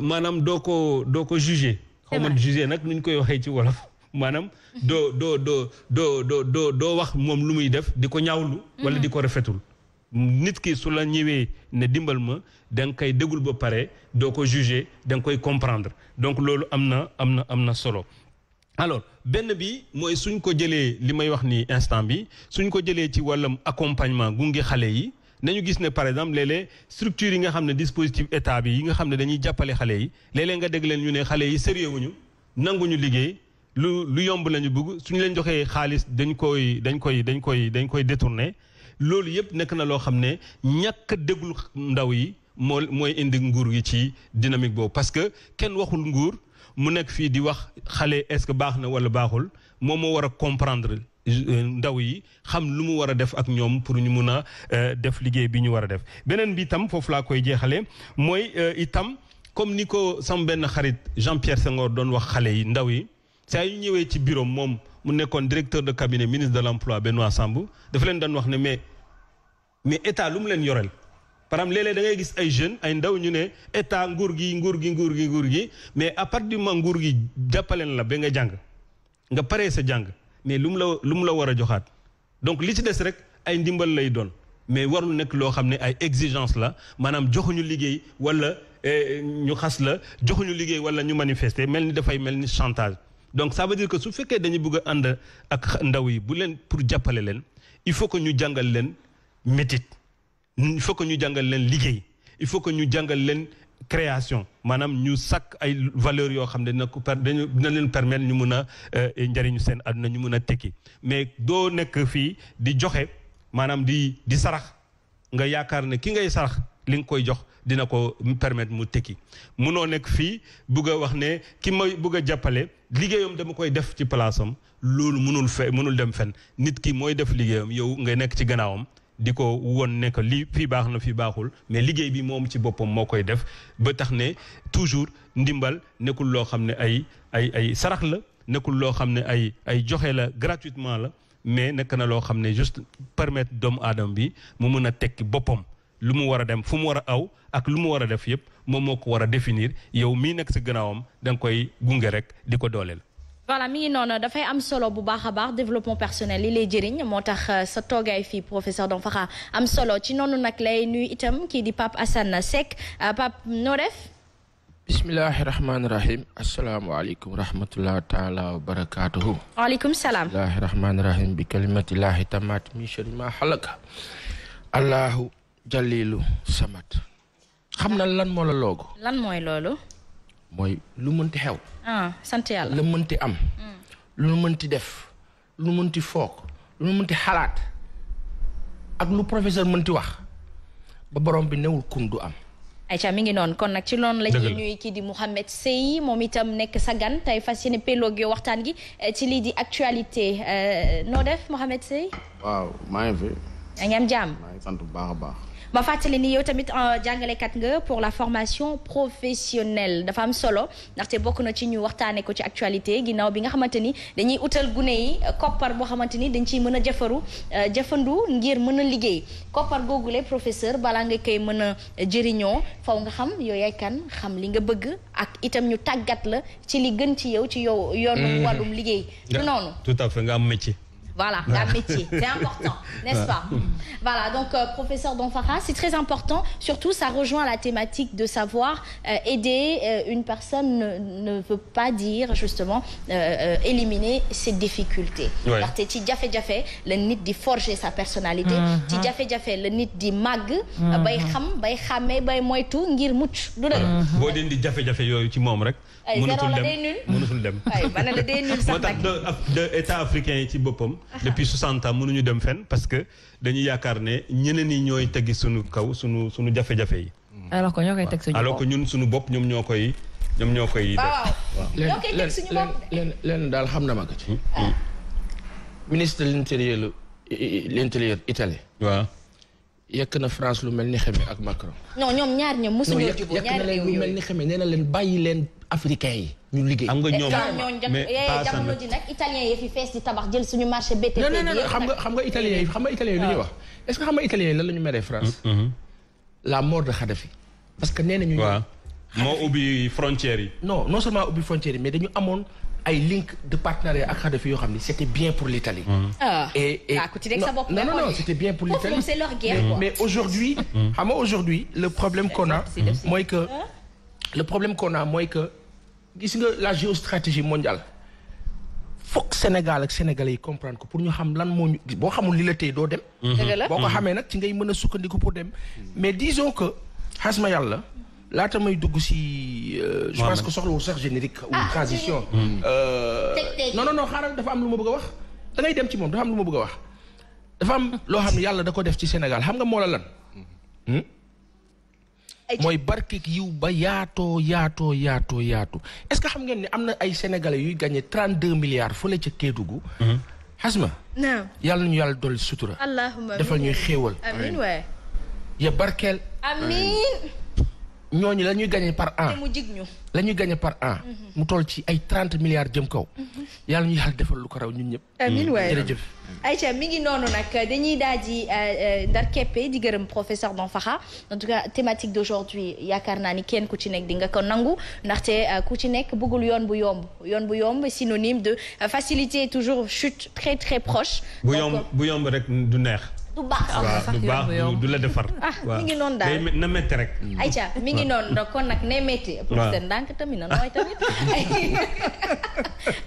maanaam doo ko juger xaw ma juger nag nuñ koy waxee ci wolof maanaam doo wax moom lu muy def di ko ñaawlu wala di ko rafetul nit ki su la ñëwee ne dimbal ma da nga koy déglu ba pare doo ko juger da nga koy comprendre donc loolu am na solo alors benn bi mooy suñ ko jëlee li may wax ni instant bi suñ ko jëlee ci wàllum accompagnement gunge xale yi nañu gis ne par exemple léeg-léeg structure yi nga xam ne dispositif état bi yi nga xam ne dañuy jàppale xale yi léeg-léeg nga dégg leen ñu ne xale yi sérieux wuñu nanguñu liggéey lu yomb lañu bëgg suñu leen joxee xaalis dañ koy détourner loolu yëpp nekk na loo xam ne ñàkk a déglu ndaw yi mooy indi nguur gi ci dynamique boobu parce que kenn waxul nguur mu nekk fii di wax xale est-ce que baax na wala baaxul moom moo war a comprendre ndaw yi xam lu mu war a def ak ñoom pour ñu mun a def liggéey bi ñu war a def beneen bi itam foofu laa koy jeexale mooy itam comme ni ko sama benn xarit Jean-Pierre Senghor doon wax xale yi ndaw yi saa yu ñëwee ci bureau moom mu nekkoon directeur de cabinet ministre de l'emploi Benoît Sambou dafa leen doon wax ne mais état lu mu leen yoreel par exemple léeg-léeg da ngay gis ay jeunes ay ndaw ñu ne état nguur gi mais à partir du moment nguur gi jàppaleen la ba nga jàng nga paree sa jàng mais lu mu la war a joxaat donc li ci des rek ay ndimbal lay doon mais warul nekk loo xam ne ay exigence la maanaam joxuñu liggéey wala ñu xas la joxuñu liggéey wala ñu manifester mel ni dafay mel ni chantage donc ça veut dire que su fekkee dañu bëgg a ànd ak ndaw yi bu leen pour jàppale leen il faut que ñu jàngal leen métit il faut que ñu jàngal leen liggéey il faut que ñu jàngal leen création maanaam ñu sakk ay valeurs yoo xam ne dina leen permettre ñu mun a njëriñu seen àdduna ñu mun a tekki mais doo nekk fii di joxe maanaam di sarax nga yaakaar ne ki ngay sarax li nga koy jox dina ko permettre mu tekki munoo nekk fii bugg a wax ne ki ma bugg a jàppale liggéeyam dama koy def ci place am loolu munul dem fen nit ki mooy def liggéeyam yow nga nekk ci gannaawam di ko won ne que lii fii baax na fii baaxul mais liggéey bi moom ci boppam moo koy def ba tax ne toujours ndimbal nekkul loo xam ne ay sarax la nekkul loo xam ne ay joxe la gratuitement la mais nekk na loo xam ne juste permettre doomu aadama bi mu mun a tekki boppam lu mu war a dem fu mu war a aw ak lu mu war a def yëpp moom moo ko war a définir yow mii nekk sa gannaawam da nga koy gunge rek di ko dooleel. voilà mi ngi noonu dafay am solo bu baax a baax développement personnel li lay jëriñ moo tax sa toogaay fii professeur Dom Fakha am solo ci noonu nag lay nuyu itam kii di Pape Assane Seck Pape noo def. bismillahi rahmaani rahim asalaamaaleykum rahmatulah taala wa barakaatuhu. waaleykum salaam. bismillahi rahmaani rahim bi kalimatillahi tamaat min sharri ma xalaqa. allahu jalilu samat. xam na lan moo la loogu. lan mooy loolu. mooy lu mënti xew. sant yàlla. lu mënti am. lu mënti def. lu mënti foog. lu mënti xalaat. ak lu professeur mënti wax. ba borom bi newul kun du am. Aïcha mi ngi noonu kon nag ci loolu la ñuy ñuy kii di Mouhamed Sey moom itam nekk sa gan tey fas yéene peloog yow waxtaan gi ci lii di actualité noo def Mouhamed Sey. waaw maa ngi fi. yaa ngi am jàmm. maa ngi sant bu baax a baax. ma fàttali ni yow tamit jàngalekat nga pour la formation professionnelle dafa am solo ndaxte bokk na ci ñu waxtaanee ko ci actualité ginnaaw bi nga xamante ni dañuy utal gune yi koppar boo xamante ni dañ ciy mën a jëfandu ngir mën a liggéey koppar googule professeur balaa nga koy mën a jëriñoo faw nga xam yow yaay kan xam li nga bëgg ak itam ñu tàggat la ci li gën ci yow ci yow yoonu wàllum liggéey du noonu tout à fait nga am métier. Voilà, un métier, c'est important, n'est-ce pas? Voilà, donc professeur Dom Fakha, c'est très important, surtout ça rejoint la thématique de savoir aider une personne ne veut pas dire justement éliminer ses difficultés. ndaxte ci jafe-jafe la nit di forger sa personnalité, ci jafe-jafe la nit di màgg, bay xam, bay xàmmee, bay moytu ngir mucc, du dëgg? boo dindi jafe-jafe yooyu ci moom rek. mënatul dem ay bana la day nul sax nag. moo tax de état africain yi ci boppam. depuis 60 ans mënuñu dem fenn parce que dañuy yaakaar ne ñeneen ñi ñooy teggi suñu kaw suñu jafe-jafe yi. alors que ñoo koy teg suñu bopp alors que ñun suñu bopp ñoom ñoo koy def. ñoo koy teg suñu bopp leen daal xam na ma ko ci. ministre de l'intérieur italien. waaw. yekk na France lu mel ni xeme ak Macron. non ñoom ñaar ñoom mosuñoo jubóo ñaar réew lu mel ni xeme nee na leen bàyyi leen africain yi ñu liggéey. am nga ñoom mais jamono ji nag italien yi fi fees di tabax jël suñu marché BTP. non xam nga italien yi lu ñuy wax est-ce que xam nga italien yi lan la ñu meree France. la mort de Kadhafi. parce que nee nañu. waaw moo ubbi frontières yi. non seulement ubbi frontières yi mais dañu amoon ay link de partenariat ak Kadhafi yoo xam ne c'était bien pour l'Italie. Non, c'était bien pour l'Italie. C'est leur guerre. Mais aujourd'hui, le problème qu'on a, mooy que gis nga la géostratégie mondiale foog Sénégal ak Sénégalais yi comprendre ko pour ñu xam lan moo ñu boo xamul li la tey doo dem. boo ko xamee nag ci ngay mën a sukkandiku pour dem. mais disons que xasma yàlla laata may dugg si. je pense que soxlawul sax générique ou transition. non xaaral dafa am lu ma bëgg a wax. da ngay dem ci moom dafa am lu ma bëgg a wax. dafa am loo xam ne yàlla da ko def ci Sénégal xam nga moo la lan. mooy barkeeg yiw ba yaatoo est-ce que xam ngeen ni am na ay sénégalais yuy gagné 32 milliards fële ca Kédougou. xasma. yàlla nañu yàlla dolli sutura. allahumma defal ñuy xéewal. amiin waay. ya barkeel. amiin. ñooñu la ñuy gagné par an. te mu jig ñu. la ñuy gagné par an. mu toll ci ay 30 milliards jëm kaw. yàlla ñu yàlla defal lu ko raw ñun ñëpp. amiin waay jërëjëf. Aïcha mi ngi noonu nag dañuy daal di ndar keppe di gërëm professeur Danfakha en tout cas thématique d'aujourd'hui yaakaar naa ni kenn ku ci nekk di nga ko nangu ndaxte ku ci nekk bëggul yoon bu yomb synonyme de facilité et toujours chute très très proche. bu yomb rek du neex. du baax du la defar. mi ngi noonu daal na métti rek. Aïcha mi ngi noonu donc kon nag ne métti. professeur ndànk tamit na nooy tamit.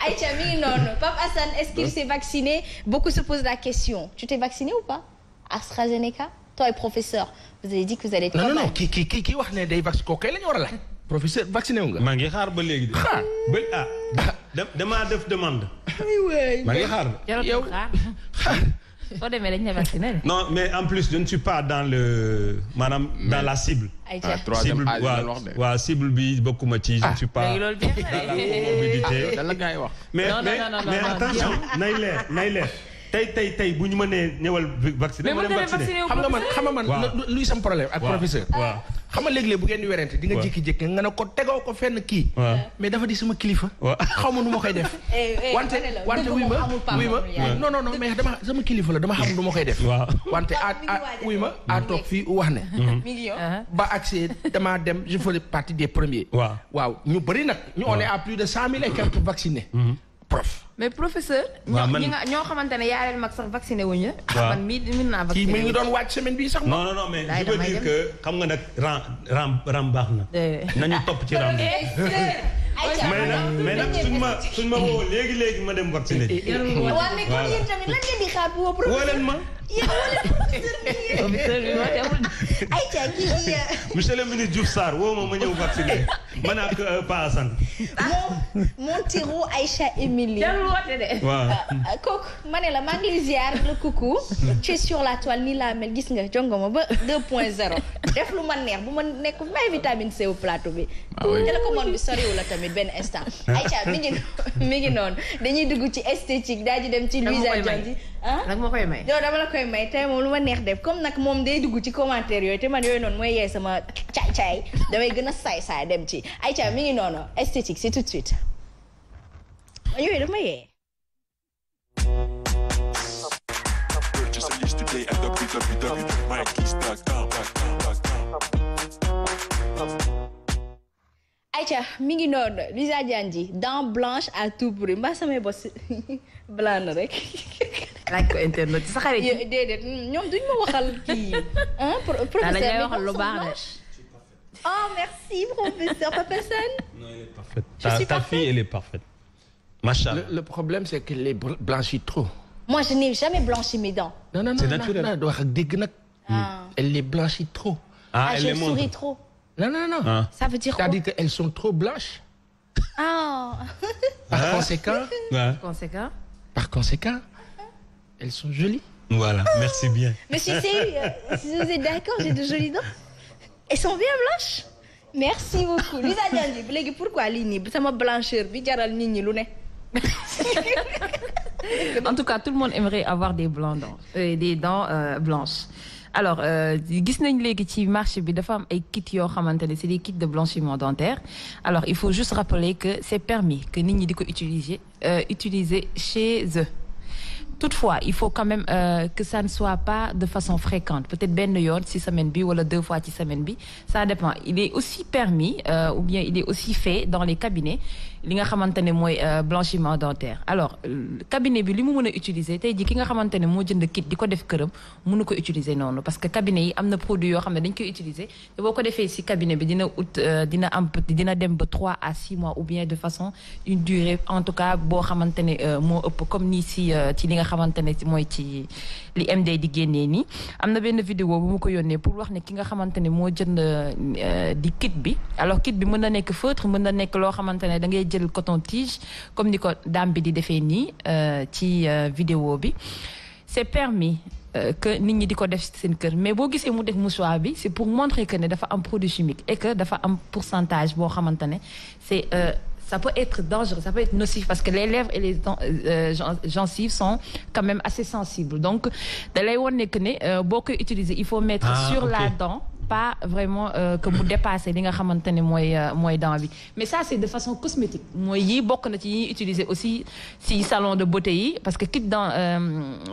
Aïcha mi ngi noonu Pape Assane est-ce qu'il s'est vacciné? Beaucoup se posent la question. Tu t'es vacciné ou pas? AstraZeneca? Toi et professeur, vous avez dit que vous allez être. non kii wax ne day vacciné kooku kay la ñu war a laaj. professeur vacciné wu nga. maa ngi xaar ba léegi de. damaa def demande. maa ngi xaar. yow soo demee dañ ne vacciné. non mais en plus je ne suis pas dans le maanaam dans la cible. troisième âge waaw cible bi bokkuma ci je ne suis pas dans la comorbidité. lan la gars yi wax. mais attention nay leer. tey bu ñu mënee ñëwal vacciné. mais xam nga man luy sam problème ak professeur. waaw xam nga léeg-léeg bu ngeen di werante di nga jékki-jékki nga ne ko tegoo ko fenn kii. mais dafa di sama kilifa. xaw ma nu ma koy def. wante wuy ma non mais sama kilifa la dama xam nu ma koy def. wante wuy ma a toog fii wax ne. ba accès damaa dem je fais partie des premiers. waaw ñu bëri nag ñu on est à plus de 100 000 et quelques vaccinés. prof. mais professeur. ñoo xamante ne yaa leen mag sax vacciné wuñu. man mii naa vacciné. kii mi ngi doon wàcc semaine bii sax. non mais je veux dire que xam nga nag ram baax na. nañu topp ci ram bi. mais nag suñ ma woo léegi ma dem vacciné. waaw mais kon yéen tamit lan ngeen di xaar pour woo leen ma. Aïcha kii. monsieur le ministre Diouf Sarr woo ma ñëw vacciné man ak Pa Assane. Montero Aïcha Émilie. waaw. kooku ma ne la maa ngi lay ziar le coucou. tu es sur la toile nii laa mel gis nga jongoma ba 2.0 def lu ma neex bu ma nekk may vitamine C au plateau bi. télécommande bi soriwul la tamit benn instant. Aïcha mi ngi noonu dañuy dugg ci esthétique daal di dem ci Louisa Diandi. nag ma koy may. dama la koy may tey moom lu ma neex def comme nag moom day dugg ci commentaire yooyu te man yooyu noonu mooy yee sama caay damay gën a saay dem ci Aïcha mi ngi noonu esthétique c'est tout de suite yooyu dama yee. Aïcha mi ngi noonu Louisa Diandi dents blanches à tout prix mbaa samay bos blanc na rek. laaj ko internet sa xarit yi déedéet ñoom duñ ma waxal kii. professeur waxal lu baax oh merci professeur Papa Sane. non elle est parfaite. Ta fille elle est parfaite. Machallah. Le problème c'est qu'elle est blanchie trop. Moi je n'ai jamais blanchi mes dents. non c'est naturel. wax ak dégg nag. elle les blanchit trop. elle les montre. Je souris trop. Non. Ça veut dire quoi? C'est-à-dire qu'elles sont trop blanches. Par conséquent, elles sont jolies. Voilà, merci bien. Monsieur si vous êtes d'accord, j'ai de jolies dents. Elles sont bien blanches. Merci beaucoup. Louisa Diandi léegi pourquoi lii nii sama blancheur bi jaral nit ñi lu ne. En tout cas, tout le monde aimerait avoir des dents blanches. Alors gis nañ léegi ci marché bi dafa am ay kits yoo xamante ne c'est des kits de blanchiment dentaire. Alors il faut juste rappeler que c'est permis que nit ñi di ko utiliser chez eux. Toutefois, il faut quand même que ça ne soit pas de façon fréquente. Peut-être benn yoon ci semaine bi wala 2 fois ci semaine bi. Ça dépend. Il est aussi permis ou bien il est aussi fait dans les cabinets li nga xamante ne mooy blanchiment dentaire. Alors cabinet bi li mu mën a utiliser tey jii ki nga xamante ne moo jënd kit di ko def këram mënu ko utiliser noonu parce que cabinet yi am na produit yoo xam ne dañ koy utiliser te boo ko defee ci cabinet bi dina dem ba 3 à 6 mois ou bien de façon une durée en tout cas boo xamante ne moo ëpp comme nii ci li nga xamante ne mooy ci li MD di génnee nii. am na benn vidéo bu mu ko yónnee pour wax ne ki nga xamante ne moo jënd di kit bi alors kit bi mën na nekk feutre mën na nekk loo xamante ne da ngay jël coton-tige comme ni ko dame bi di defee nii ci vidéo bi c'est permis que nit ñi di ko def seen kër mais boo gisee mu def mouchoir bi c'est pour montrer que ne dafa am produit chimique et que dafa am pourcentage boo xamante ne c'est ça peut être dangereux, ça peut être nocif parce que les lèvres et les gencives sont quand même assez sensibles. Donc, da lay won ne que ne boo koy utiliser, il faut mettre sur la dent, pas vraiment que mu dépasser li nga xamante ne mooy dent bi. Mais ça c'est de façon cosmétique. Mooy yi bokk na ci yi utiliser aussi si salon de beauté yi parce que kit dans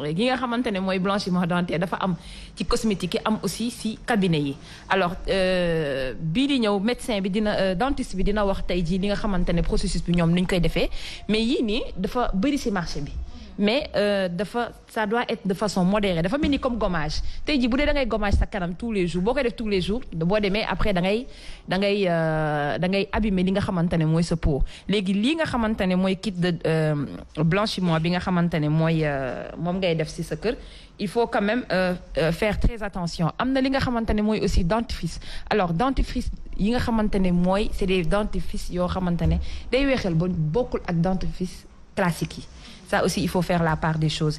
yi nga xamante ne mooy blanchiment dentaire dafa am ci cosmétique yi am aussi si cabinet yi. Alors bii di ñëw médecin bi dentiste bi dina wax tey jii li nga xamante ne processus bi ñoom nuñ koy defee mais yii nii dafa bëri si marché bi. Mais ça doit être de façon modérée dafa mel ni comme gommage tey jii bu dee da ngay gommage sa kanam tous les jours boo koy def tous les jours boo demee après da ngay abîmer li nga xamante ne mooy sa peau léegi lii nga xamante ne mooy kit de blanchiment bi nga xamante ne mooy moom ngay def ci sa kër il faut quand même faire très attention am na li nga xamante ne mooy aussi dentifrice alors dentifrice yi nga xamante ne mooy c'est des dentifrices yoo xamante ne day weexal ba bokkul ak dentifrice classique yi. Ça aussi il faut faire la part des choses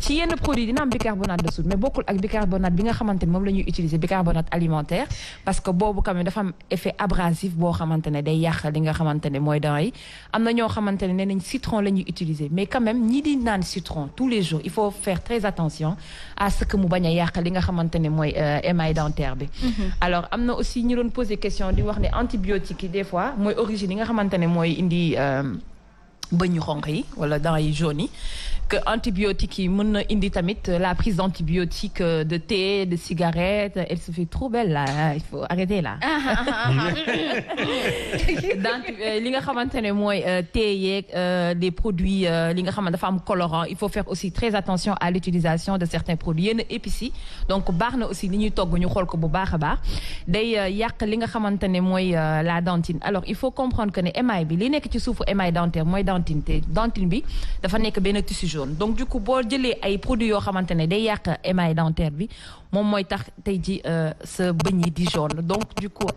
ci yenn produit dina am bicarbonate de soude mais bokkul ak bicarbonate bi nga xamante ne moom la ñuy utiliser bicarbonate alimentaire parce que boobu quand même dafa am effet abrasif boo xamante ne day yàq li nga xamante ne mooy dents yi am na ñoo xamante ne nee nañ citron la ñuy utiliser mais quand même ñi di naan citron tous les jours il faut faire très attention à ce que mu bañ a yàq li nga xamante ne mooy émail dentaire bi. Alors am na aussi ñu doon poser question di wax ne antibiotiques yi des fois mooy origine yi nga xamante ne mooy indi. bëñ yu xonq yi wala dents yi jaune yi que antibiotiques yi mën na indi tamit la prise d'antibiotiques de thé de cigarette elle se fait trop belle là il faut arrêter là li nga xamante ne mooy thé yeeg des produits li nga xamante dafa am colorant il faut faire aussi très attention à l'utilisation de certains produits yenn épices yi donc baax na aussi li ñuy togg ñu xool ko bu baax a baax day yàq li nga xamante ne mooy la dentine alors il faut comprendre que ne émail bi li nekk ci suufu émail dentaire mooy dentine bi dafa nekk benn tissu jaune donc du coup boo jëlee ay produits yoo xamante ne day yàq émail dentaire bi moom mooy tax tey ji sa bëñ yi di jaune donc du coup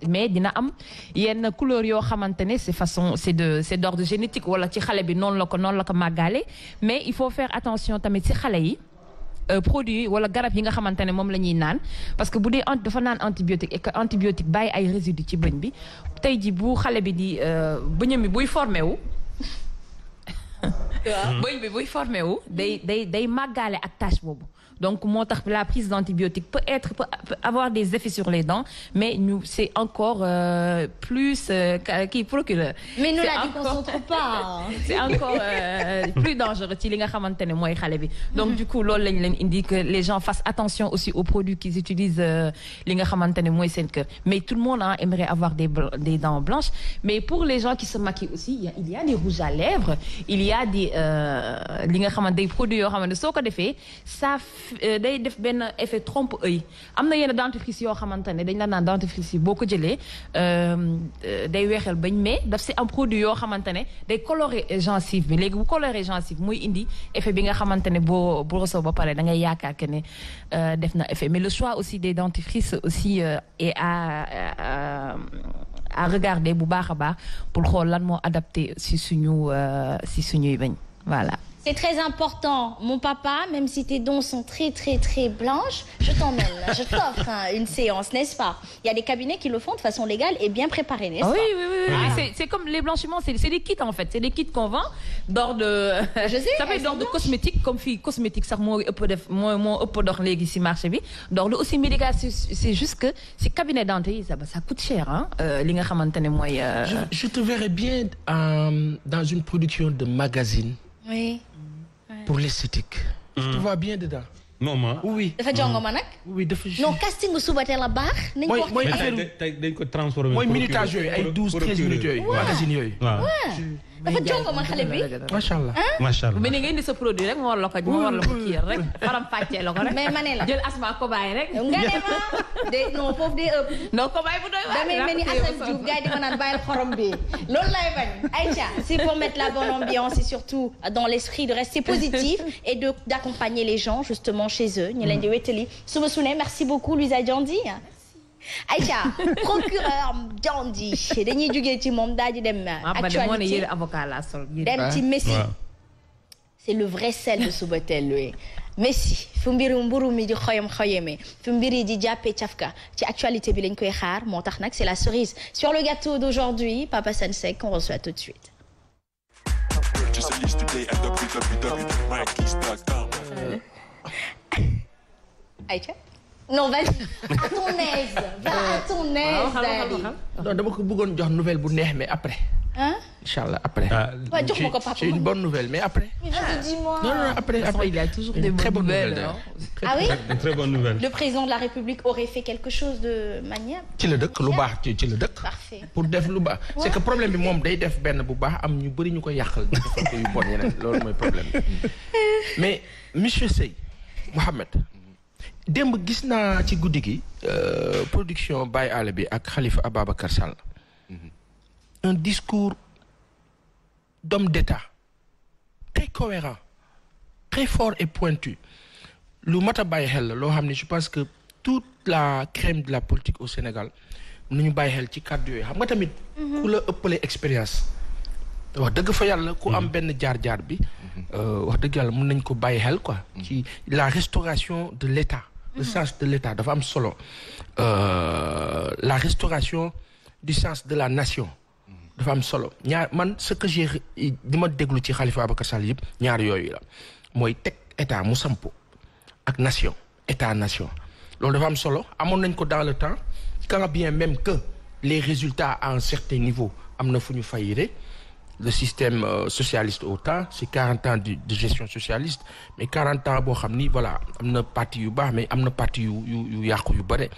mais dina am yenn couleur yoo xamante ne c'est d'ordre génétique wala ci xale bi noonu la ko màggaale mais il faut faire attention tamit ci xale yi produit wala garab yi nga xamante ne moom la ñuy naan parce que bu dee dafa naan antibiotique et que antibiotique bàyyi ay résidus ci bëñ bi tey ji bu xale bi di bëñam bi buy formé wu bëñ bi buy formé wu day màggaale ak tache boobu donc moo tax la prise d'antibiotiques peut avoir des effets sur les dents mais c'est encore plus procureur mais nous l'a dit qu'on s'en trouve pas c'est encore plus dangereux ci li nga xamante ne mooy xale bi donc du coup loolu lañ leen indi que les gens fassent attention aussi aux produits qu'ils utilisent li nga xamante ne mooy seen kër mais tout le monde aimerait avoir des dents blanches mais pour les gens qui se maquillent aussi il y a des rouges à lèvres il y a des li nga xamante des produits yoo xamante soo ko defee ça day def benn effet trompe-œil am na yenn dentifrice yoo xamante ne dañ la naan dentifrice yi boo ko jëlee day weexal bañ mais daf si am produit yoo xamante ne day colorer gencive bi léegi bu colorer gencive muy indi effet bi nga xamante ne boo broso ba pare da ngay yaakaar que ne def na effet mais le choix aussi des dentifrices aussi est à regarder bu baax a baax pour xool lan moo adapté si suñuy bañ voilà. C'est très important. Mon papa, même si tes dents sont très, très, très blanches, je t'emmène, je t'offre une séance, n'est-ce pas? Il y a des cabinets qui le font de façon légale et bien préparés, n'est-ce pas? Oui. C'est comme les blanchiments, c'est des kits en fait. C'est des kits qu'on vend d'ordre de... Je sais. Ça fait d'ordre de cosmétique, comme fille cosmétique, ça moo ëpp dox léegi ci marché bi. D'ordre aussi médical, c'est juste que ces cabinets dentaires, ça coûte cher, hein. Li nga xamante ne mooy... Je te verrais bien dans une production de magazine. Oui. pour l'esthétique. Je te vois bien dedans. non ma. oui dafa jongo ma nag. oui dafa. non casting Subatel la baax. nañ ko mooy tey dañ ko transformé. mooy minutage yooyu ay 12-13 minutes yooyu. magazine yooyu. waaw dafa jongo ma xale bi. macha allah macha allah. mais ni nga indi sa produit rek moo war la ko kii rek faram fàccee la ko rek. mais ma ne la jël asma kobaay rek. nga ne ma de non foofu day ëpp. non kobaay bu doy waar. damay mel ni Assane Diouf gars yi di ma naan bàyyil xorom bi loolu lay bañ. Aïcha c'est pour mettre la bonne ambiance et surtout dans l'esprit de rester positif et d'accompagner les gens justement chez eux ñu leen di wétali suba su ne merci beaucoup Louisa Diandi. Aïcha procureur Diandi dañuy jógee ci moom daal di dem actualité dem ci Messi. C'est le vrai sel de Subatel lui. Messi fu mburu mi di xoyame fu mbiri di jàppee cafka ci actualité bi lañ koy xaar moo tax nag c'est la cerise sur le gâteau d'aujourd'hui Papa Sensei qu'on reçoit tout de suite. Aïcha non vas-y à ton aise va à ton aise. non dama ko bëggoon jox nouvelle bu neex mais après. Inch'Allah après. waaw jox ma ko papa c'est une bonne nouvelle mais après. dis-moi. non après il a toujours des bonnes nouvelles. Ah oui. Une très bonne nouvelle. Le président de la République aurait fait quelque chose de maniable. ci la dëkk lu baax ci la dëkk. Parfait. pour def lu baax. c'est que problème bi moom day def benn bu baax am ñu bëri ñu ko yàqal di defal ko yu bon yeneen loolu mooy problème bi mais monsieur Sey Mohamed. démb gis naa ci guddi gi production Baye Alé bi ak Khalifa Ababacar Sall un discours d'homme d'État très cohérent très fort et pointu lu mat a bàyyi xel la loo xam ne je pense que toute la crème de la politique au Sénégal mën nañu bàyyi xel ci kàddu yooyu xam nga tamit ku la ëppale expérience wax dëgg fa yàlla ku am benn jaar-jaar bi wax dëgg yàlla mën nañ ko bàyyi xel quoi ci la restauration de l'État le sens de l'État dafa am solo la restauration du sens de la nation dafa am solo ñaar man ce que j'ai di ma déglu ci Khalifa Ababacar Sall yëpp ñaar yooyu la mooy teg état mu samp ak nation état nation loolu dafa am solo amoon nañ ko dans le temps quand bien même que les résultats à un certain niveau am na fu ñu fayire le système socialiste au temps c'est 40 ans de gestion socialiste mais 40 ans boo xam ni voilà am na parti yu baax mais am na parti yu yàqu yu bare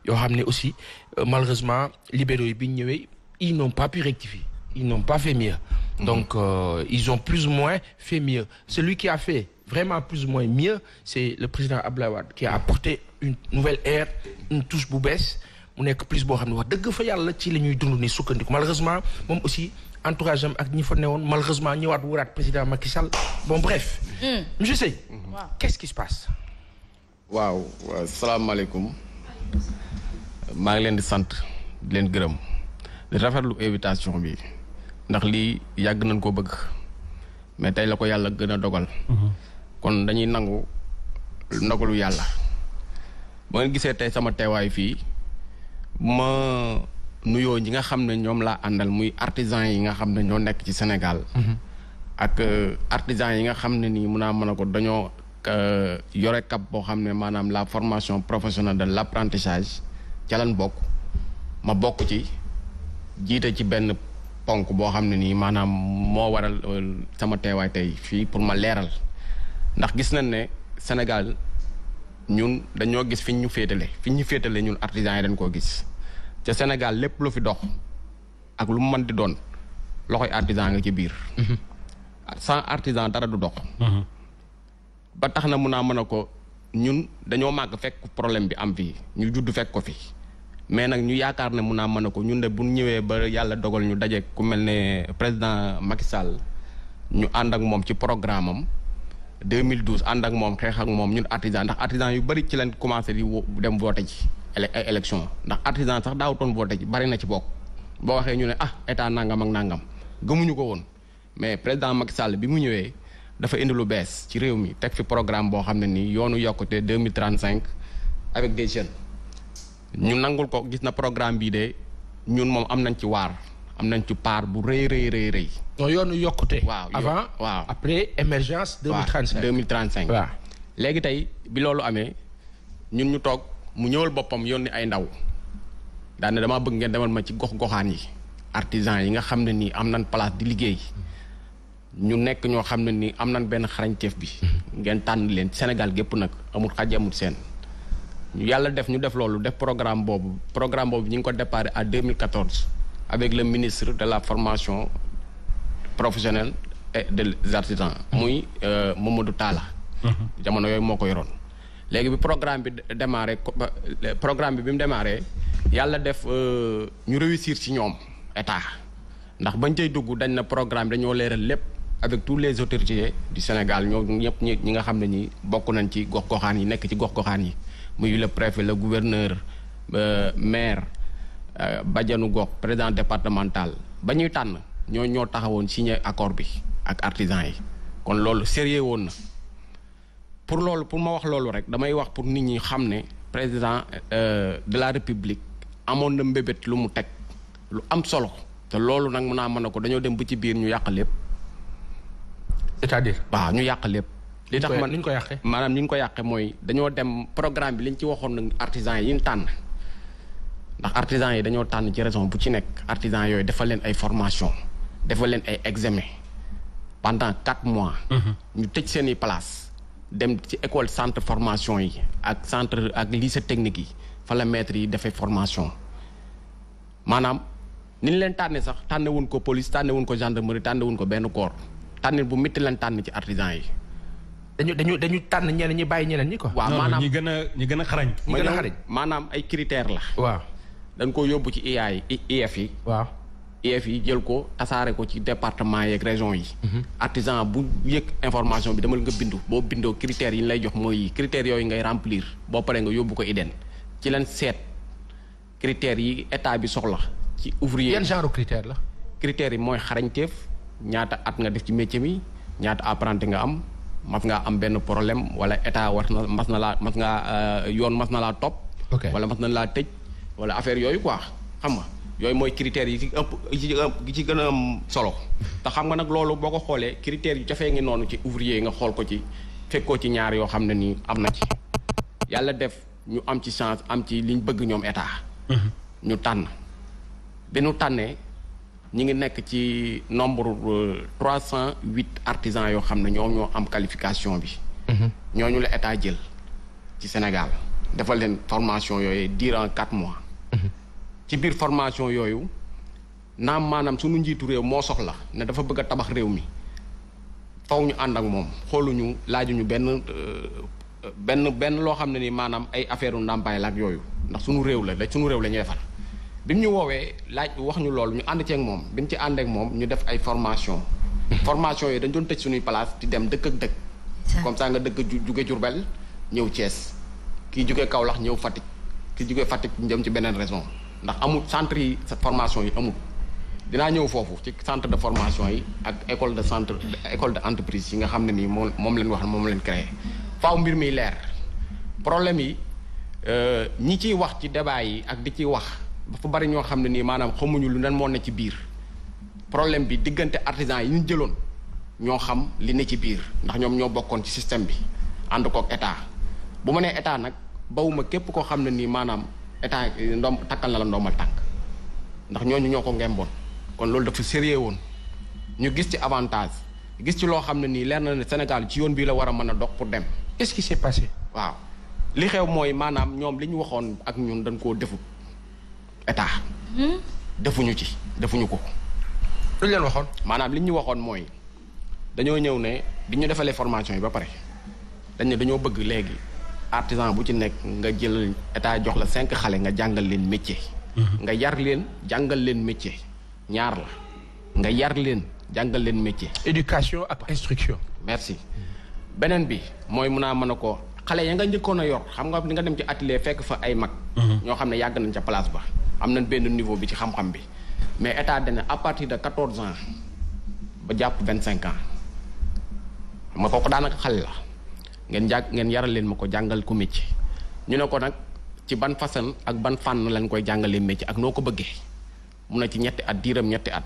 yoo xam ne aussi malheureusement libéraux yi bi ñu ñëwee ils n'ont pas pu rectifier ils n'ont pas fait mieux donc ils ont plus ou moins fait mieux celui qui a fait vraiment plus ou moins mieux c'est le président Abdoulaye Wade qui a apporté une nouvelle ère une touche bu bees mu nekk plus boo xam ne wax dëgg fa yàlla ci la ñuy dund ni sukkandiku malheureusement moom aussi entourage am ak ñi fa newoon malheureusement ñëwaat wuraat président Macky Sall bon bref. monsieur Seye. qu'est-ce qui se passe. waaw salaamaaleykum maa ngi leen di sant di leen gërëm di rafetlu invitation bi ndax lii yàgg nañ ko bëgg mais tey la ko yàlla gën a dogal. kon dañuy nangu ndogalu yàlla. ba ngeen gisee tey sama teewaay fii ma. nuyoo ñi nga xam ne ñoom laa àndal muy artisan yi nga xam ne ñoo nekk ci Sénégal ak artisan yi nga xam ne nii mun naa mën a ko dañoo yore kap boo xam ne maanaam la formation professionnelle de l'apprentissage ca lan bokk ma bokk ci jiite ci benn ponk boo xam ne nii maanaam moo waral sama teewaay tey fii pour ma leeral ndax gis nañ ne Sénégal ñun dañoo gis fi ñu féetale ñun artisan yi dañ koo gis ca Sénégal lépp lu fi dox ak lu mu mën di doon loxoy artisan nga ci biir sans artisan dara du dox ba tax na mun naa mën a ko ñun dañoo màgg fekk problème bi am fii ñu judd fekk ko fi mais nag ñu yaakaar ne mun naa mën a ko ñun de bu ñëwee ba yàlla dogal ñu daje ku mel ne président Macky Sall ñu ànd ak moom ci programme am 2012 ànd ak moom xeex ak moom ñun artisan ndax artisan yu bari ci leen commencé di dem voté ci ay élection ndax artisan sax daawutoon voté ci bari na ci bokk boo waxee ñu ne état nangam ak nangam gëmuñu ko woon mais président Macky Sall bi mu ñëwee dafa indi lu bees ci réew mi teg fi programme boo xam ne nii yoonu yokkute 2035 avec des jeunes ñu nangul ko gis na programme bii de ñun moom am nañ ci waar am nañ ci part bu rëy. non yoonu yokkute. waaw avant waaw après émergence 2035 2035. waaw léegi tey bi loolu amee ñun ñu toog. mu ñëwal boppam yónni ay ndaw daane dama bëgg ngeen demal ma ci gox-goxaan yi artisan yi nga xam ne nii am nañ place di liggéey ñu nekk ñoo xam ne ni am nañ benn xarañteef bi ngeen tànn leen Sénégal gépp nag amul xaj amul seen yàlla def ñu def loolu def programme boobu ñu ngi ko déparé à 2014 avec le ministre de la formation professionnelle et des artisans muy Mamadou Talla jamono yooyu moo ko yoroon léegi bi programme bi démarré bi mu démarré yàlla def ñu réussir ci ñoom état ndax bañ cay dugg dañ na programme bi dañoo leeral lépp avec tous les autorités du Sénégal ñoo ñëpp ñi nga xam ne ñi bokk nañ ci gox-goxaan yi nekk ci gox-goxaan yi muy le préfet le gouverneur maire bajanu gox président départemental ba ñuy tànn ñoo taxawoon signé accord bi ak artisans yi kon loolu sérieux woon na pour ma wax loolu rek damay wax pour nit ñi xam ne président de la république amoon na mbébét lu mu teg lu am solo te loolu nag mën na ko dañoo dem ba ci biir ñu yàq lépp. c'est-à-dire. waaw ñu yàq lépp. li tax ni ñu ko yàqee. maanaam ni ñu ko yàqee mooy dañoo dem programme bi liñ ci waxoon nag artisans yi ñu tànn ndax artisans yi dañoo tànn ci raison bu ci nekk artisans yooyu defal leen ay formation defal leen ay examen pendant 4 mois. ñu tëj seen i place dem ci école centre formation yi ak centre ak lycée technique yi fa la maître yi defee formation maanaam ni ñu leen tànnee sax tànnewuñ ko police tànnewuñ ko gendarmerie tànnewuñ ko benn corps tànn bu métti leen tànn ci artisans yi. dañu tànn ñeneen ñi bàyyi ñeneen ñi ko. waaw maanaam ñi gën a xarañ. maanaam ay critères la. waaw dañ ko yóbbu ci IEF yi. waaw IEF yi jël ko tasaare ko ci département yeeg région yi. artisan bu yëg information bi demal nga bindu boo bindoo critères yi ñu lay jox mooy critères yooyu ngay remplir boo paree nga yóbbu ko IDEN ci leen seet critères yi état bi soxla ci ouvrier. yan genre critères la. critères yi mooy xarañteef ñaata at nga def ci métier mi ñaata apprenti nga am. mas ngaa am benn problème wala état mas na laa topp. wala mas na laa tëj wala affaire yooyu quoi xam nga yooyu mooy critères yi ci gën a am solo te xam nga nag loolu boo ko xoolee critères yu jafee ngi noonu ci ouvrier yi nga xool ko ci fekkoo ci ñaar yoo xam ne nii am na ci yàlla def ñu am ci chance am ci liñ bëgg ñoom état. ñu tànn bi ñu tànnee ñi ngi nekk ci nombre 308 artisans yoo xam ne ñoom ñoo am qualification bi. ñooñu la état jël ci Sénégal defal leen formation yooyu durant 4 mois. ci biir formation yooyu naam maanaam sunu njiitu réew moo soxla ne dafa bëgg a tabax réew mi faw ñu ànd ak moom xooluñu laajuñu benn loo xam ne ni maanaam ay affaire u ndàmpaay la ak yooyu ndax sunu réew la sunu réew la ñuy defar. bi mu ñu woowee wax ñu loolu ñu ànd ceeg moom bi ñu ci ànd ak moom ñu def ay formation yi dañ doon tëj suñuy place di dem dëkk ak dëkk comme ça nga dëkk jóge Diourbel ñëw Thiès kii jóge Kaolack ñëw Fatick kii jóge Fatick jëm ci beneen région ndax amul centre yi formation yi amul dinaa ñëw foofu ci centre de formation yi ak école de entreprise yi nga xam ne nii moom leen wax moom leen créé faaw mbir mi leer problème yi ñi ciy wax ci débat yi ak di ciy wax dafa bari ñoo xam ne nii maanaam xamuñu lu nen moo ne ci biir problème bi diggante artisans yi ñu jëloon ñoo xam li ne ci biir ndax ñoom ñoo bokkoon ci système bi ànd kook état bu ma nee état nag bawuma képp koo xam ne nii maanaam état takkal na la ndombal tànk ndax ñooñu ñoo ko ngemboon kon loolu dafa sérieux woon ñu gis ci avantage gis ci loo xam ne nii leer na ne Sénégal ci yoon bii la war a mën a dox pour dem. qu'est-ce qui s'est passé. waaw li xew mooy maanaam ñoom li ñu waxoon ak ñun dañ koo defut état. defuñu ko. lu leen waxoon. maanaam li ñu waxoon mooy dañoo ñëw ne bi ñu defalee formation yi ba pare dañ ne dañoo bëgg léegi artisan bu ci nekk nga jël état jox la 5 xale nga jàngal leen métier. nga yar leen jàngal leen métier ñaar la nga yar leen jàngal leen métier. éducation ak instruction. merci beneen bi mooy mën a ko xale ya nga njëkkoon a yor xam nga di nga dem ci atelier fekk fa ay mag. ñoo xam ne yàgg nañ ca place ba am nañ benn niveau bi ci xam-xam bi mais état dana à partir de 14 ans ba jàpp 25 ans ma kooku daanaka xale la ngeen yaral leen ma ko jàngal ko métier ñu ne ko nag ci ban façon ak ban fànn lañ koy jàngalee métier ak noo ko bëggee mun na ci ñetti at diiram ñetti at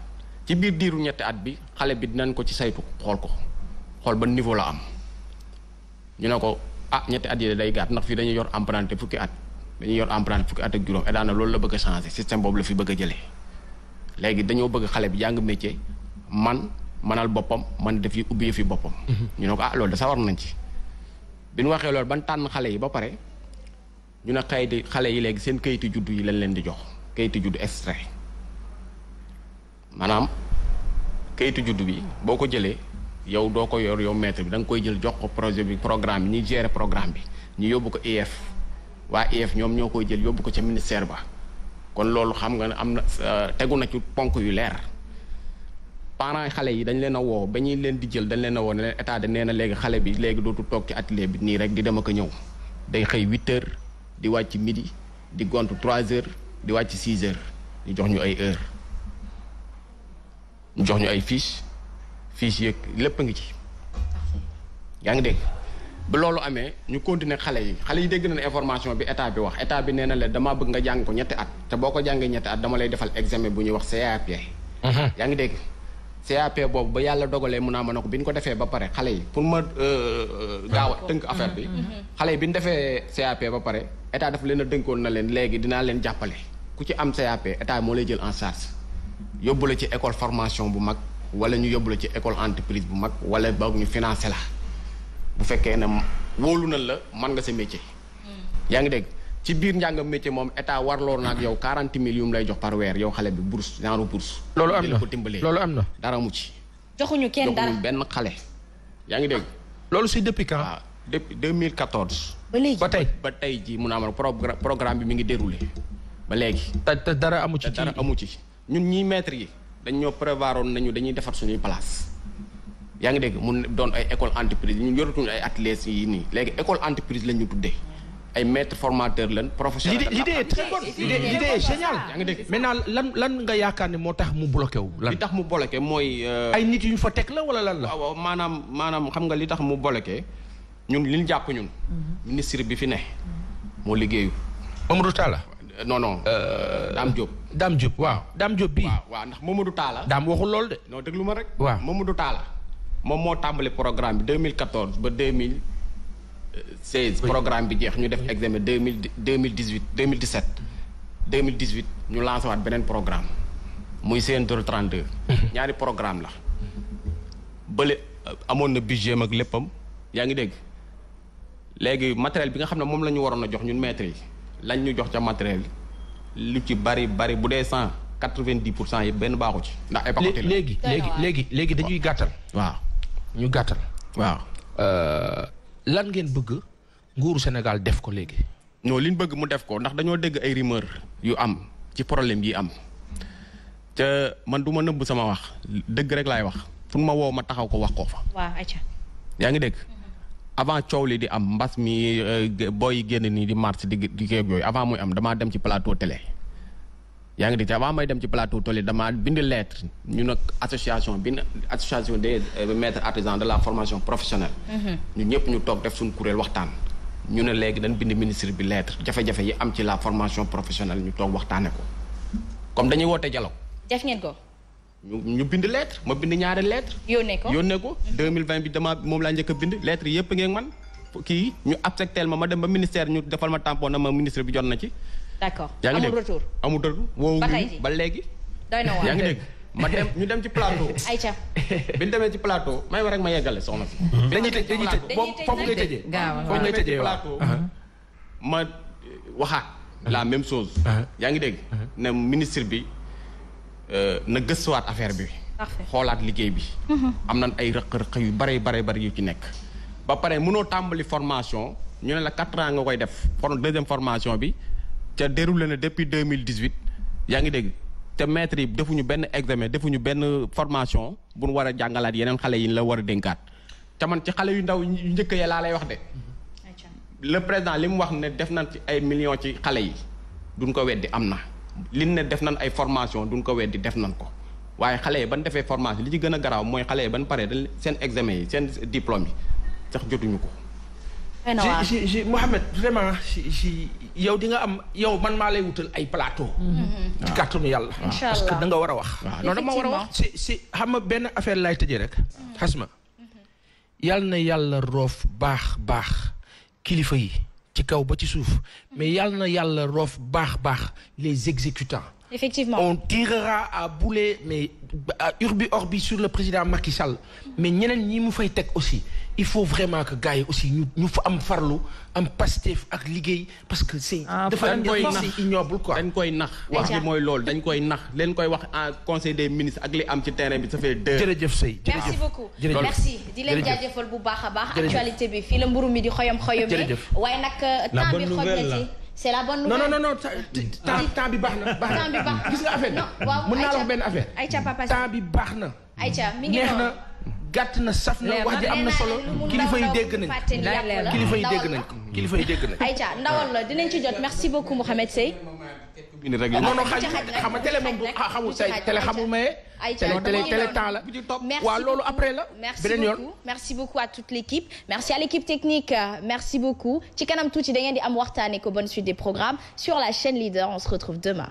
ci biir diiru ñetti at bi xale bi dinañ ko ci saytu xool ban niveau la am ñu ne ko ñetti at yi day gàtt ndax fii dañuy yor emprunté fukki at ak juróom et daana loolu la bëgg a changer système boobu la fi bëgg a jëlee léegi dañoo bëgg xale bi jàng métier man manal boppam man def yi ubbi fi boppam. ñu ne ko loolu de sawar nañ ci. bi ñu waxee loolu ban tànn xale yi ba pare ñu ne xale yi léegi seen kayitu juddu yi lañ leen di jox kayitu juddu extrait maanaam kayitu juddu bi boo ko jëlee yow doo ko yor yow maître bi da nga koy jël jox ko projet bi programme bi ñuy gérer programme bi ñu yóbbu ko IEF waa IEF ñoom ñoo koy jël yóbbu ko ca ministère ba kon loolu xam nga ne am na tegu na ci ponk yu leer. parents xale yi dañ leen a woo ba ñuy leen di jël dañ leen a woo ne leen état de nee na léegi xale bi léegi dootu toog ci atelier bi nii rek di dem ak a ñëw day xëy 8 heures di wàcc midi di gont 3 heures di wàcc 6 heures ñu jox ñu ay heure ñu jox ñu ay fiche yeeg lépp a ngi ci yaa ngi dégg ba loolu amee ñu continuer xale yi dégg nañ information bi état bi wax état bi nee na leen damaa bëgg nga jàng ko ñetti at te boo ko jàngee ñetti at dama lay defal examen bu ñuy wax CAP yaa ngi dégg CAP boobu ba yàlla dogalee mun naa mën a ko bi ñu ko defee ba pare xale yi pour ma gaaw a tënk affaire bi xale yi bi ñu defee CAP ba pare état dafa leen a dënkoon na leen léegi dinaa leen jàppale ku ci am CAP état moo lay jël en charge yóbbu la ci école formation bu mag wala ñu yóbbu la ci école entreprise bu mag wala boog ñu financé la bu fekkee ne wóolu na la mën nga sa métier yaa ngi dégg ci biir njàngam métier moom état warloo na ak yow 40 000 yu mu lay jox par weer yow xale bi bourse genre bourse. loolu am na ko dimbalee loolu am na. dara mu ci. joxuñu kenn dara joxuñu benn xale. yaa ngi dégg. loolu si depuis quand. waaw depuis 2014. ba léegi ba tey jii mun naa amal programme bi mi ngi déroulé ba léegi. te dara amu ci dara amu ci ñun ñii maîtres yi dañ ñoo prévoir woon nañu dañuy defar suñuy place. yaa ngi dégg mun doon ay école entreprise ñun yoratuñu ay ateliers yi nii léegi école entreprise lañ ñu tuddee. ay maîtres formateurs lan professionnels. l'idée est très bonne l'idée est géniale. yaa ngi dégg maintenant lan nga yaakaar ne moo tax mu bloqué wu. li tax mu bloqué mooy. ay nit yu ñu fa teg la wala lan la. waaw maanaam xam nga li tax mu bloqué ñun li ñu jàpp ñun. ministre bi fi ne moo liggéeyu. Mamadou Talla. non. Dame Diop. Dame Diop waaw Dame Diop bii. waaw ndax Mamadou Talla. Dame waxul lool de. non déglu ma rek. waaw Mamadou Talla moom moo tàmbali programme bi 2014 ba 2016 programme bi jeex ñu def examen 2017 ñu lancé waat beneen programme muy CN32 ñaari programme la bële amoon na budget ak léppam yaa ngi dégg léegi matériel bi nga xam ne moom la ñu waroon a jox ñun maîtres yi lañ ñu jox ca matériel lu ci bari bu dee 190% yi benn baaxu ci ndax ay paquet la léegi dañuy gàttal waaw ñu gàttal waaw lan ngeen bëgg nguuru Sénégal def ko léegi. non li ñu bëgg mu def ko ndax dañoo dégg ay rumeur yu am ci problème yi am te man du ma nëbb sama wax dëgg rek laay wax fu ma woo ma taxaw ko wax ko fa. waaw ayca. yaa ngi dégg avant coow li di am mbas mi booy génn nii di mars di kéeg yooyu avant muy am damaa dem ci plateau télé. yaa ngi dégg avant may dem ci plateau télé damaa bind lettre ñu nag association des maîtres artisans de la formation professionnelle. ñu ñëpp ñu toog def suñu kuréel waxtaan. ñu ne léegi dañ bind ministre bi lettre jafe-jafe yi am ci la formation professionnelle ñu toog waxtaane ko comme dañuy woote dialogue. def ngeen ko. ñu bind lettre ma bind ñaari lettre yónnee ko 2020 bi moom laa njëkk a bind lettre yëpp ngeen man kii ñu accepteel ma dem ba ministère ñu defal ma tampon na ma ministre bi jot na ci. d'accord amul retour woowu ba léegi. doy na waar yaa ngi dégg ma dem ñu dem ci plateau. ayca. bi ñu demee ci plateau may war rek ma yeggale soxna si. dañuy tëj foofu ngay tëjee. foofu ngay tëjee plateau. ma waxaat la même chose. yaa ngi dégg ne ministre bi na gëstuwaat affaire bi. xoolaat liggéey bi. am nañ ay rëq-rëq yu bari yu ci nekk. ba pare mënoo tàmbali formation ñu ne la 4 ans nga koy def deuxième formation bi. ca déroulé na depuis 2018 yaa ngi dégg te maîtres yi defuñu benn examen defuñu benn formation bu ñu war a jàngalaat yeneen xale yi la war a dénkaat te man ci xale yu ndaw yu njëkk ya laa lay wax de. le président li mu wax ne def nañ ci ay millions ci xale yi duñ ko weddi am na. li ne def nañ ay formation duñ ko weddi def nañ ko waaye xale yi ban defee formation li ci gën a garaaw mooy xale yi ban pare dañ seen examen yi seen diplôme yi sax jotuñu ko. Mohamed vraiment yow di nga am yow man maa lay wutal ay plateau. ci kàttanu yàlla. parce que da nga war a wax. non dama war a wax. si xam nga benn affaire laay tëjee rek. xasma yàlla na yàlla roof baax kilifa yi ci kaw ba ci suuf mais yàlla na yàlla roof baax les exécutants. effectivement on tirera à boulet mais à urbi orbi sur le président Macky Sall mais ñeneen ñi mu fay teg aussi il faut vraiment que gars yi aussi ñu fa am farlu am Pastef ak liggéey parce que c'est dafa ignoble quoi. dañ koy nax wax ji mooy loolu dañ koy nax leen koy wax en conseil des ministres ak li am ci terrain bi ça fait deux. jërëjëf Sey merci beaucoup merci di leen jaajëfal bu baax a baax actualité bi fii la mburu mi di xoyom waaye nag temps bi xoj na ci c'est la bonne nouvelle. non temps bi baax na gis nga affaire bi mën naa la wax benn affaire Aïcha papa temps bi baax na Aïcha mi ngi neex na gàtt na saf na wax ji am na solo kilifa yi dégg nañ kilifa yi dégg nañ Aïcha ndawal la dinañ ci jot merci beaucoup Mouhamed Sey non xam nga télé moom xamul say télé xamul maye télé temps la waaw loolu après la beneen yoon merci beaucoup à toute l'équipe merci à l'équipe technique merci beaucoup ci kanam tuuti da ngeen di am waxtaane ko bonne suite des programmes sur la chaîne Leader on se retrouve demain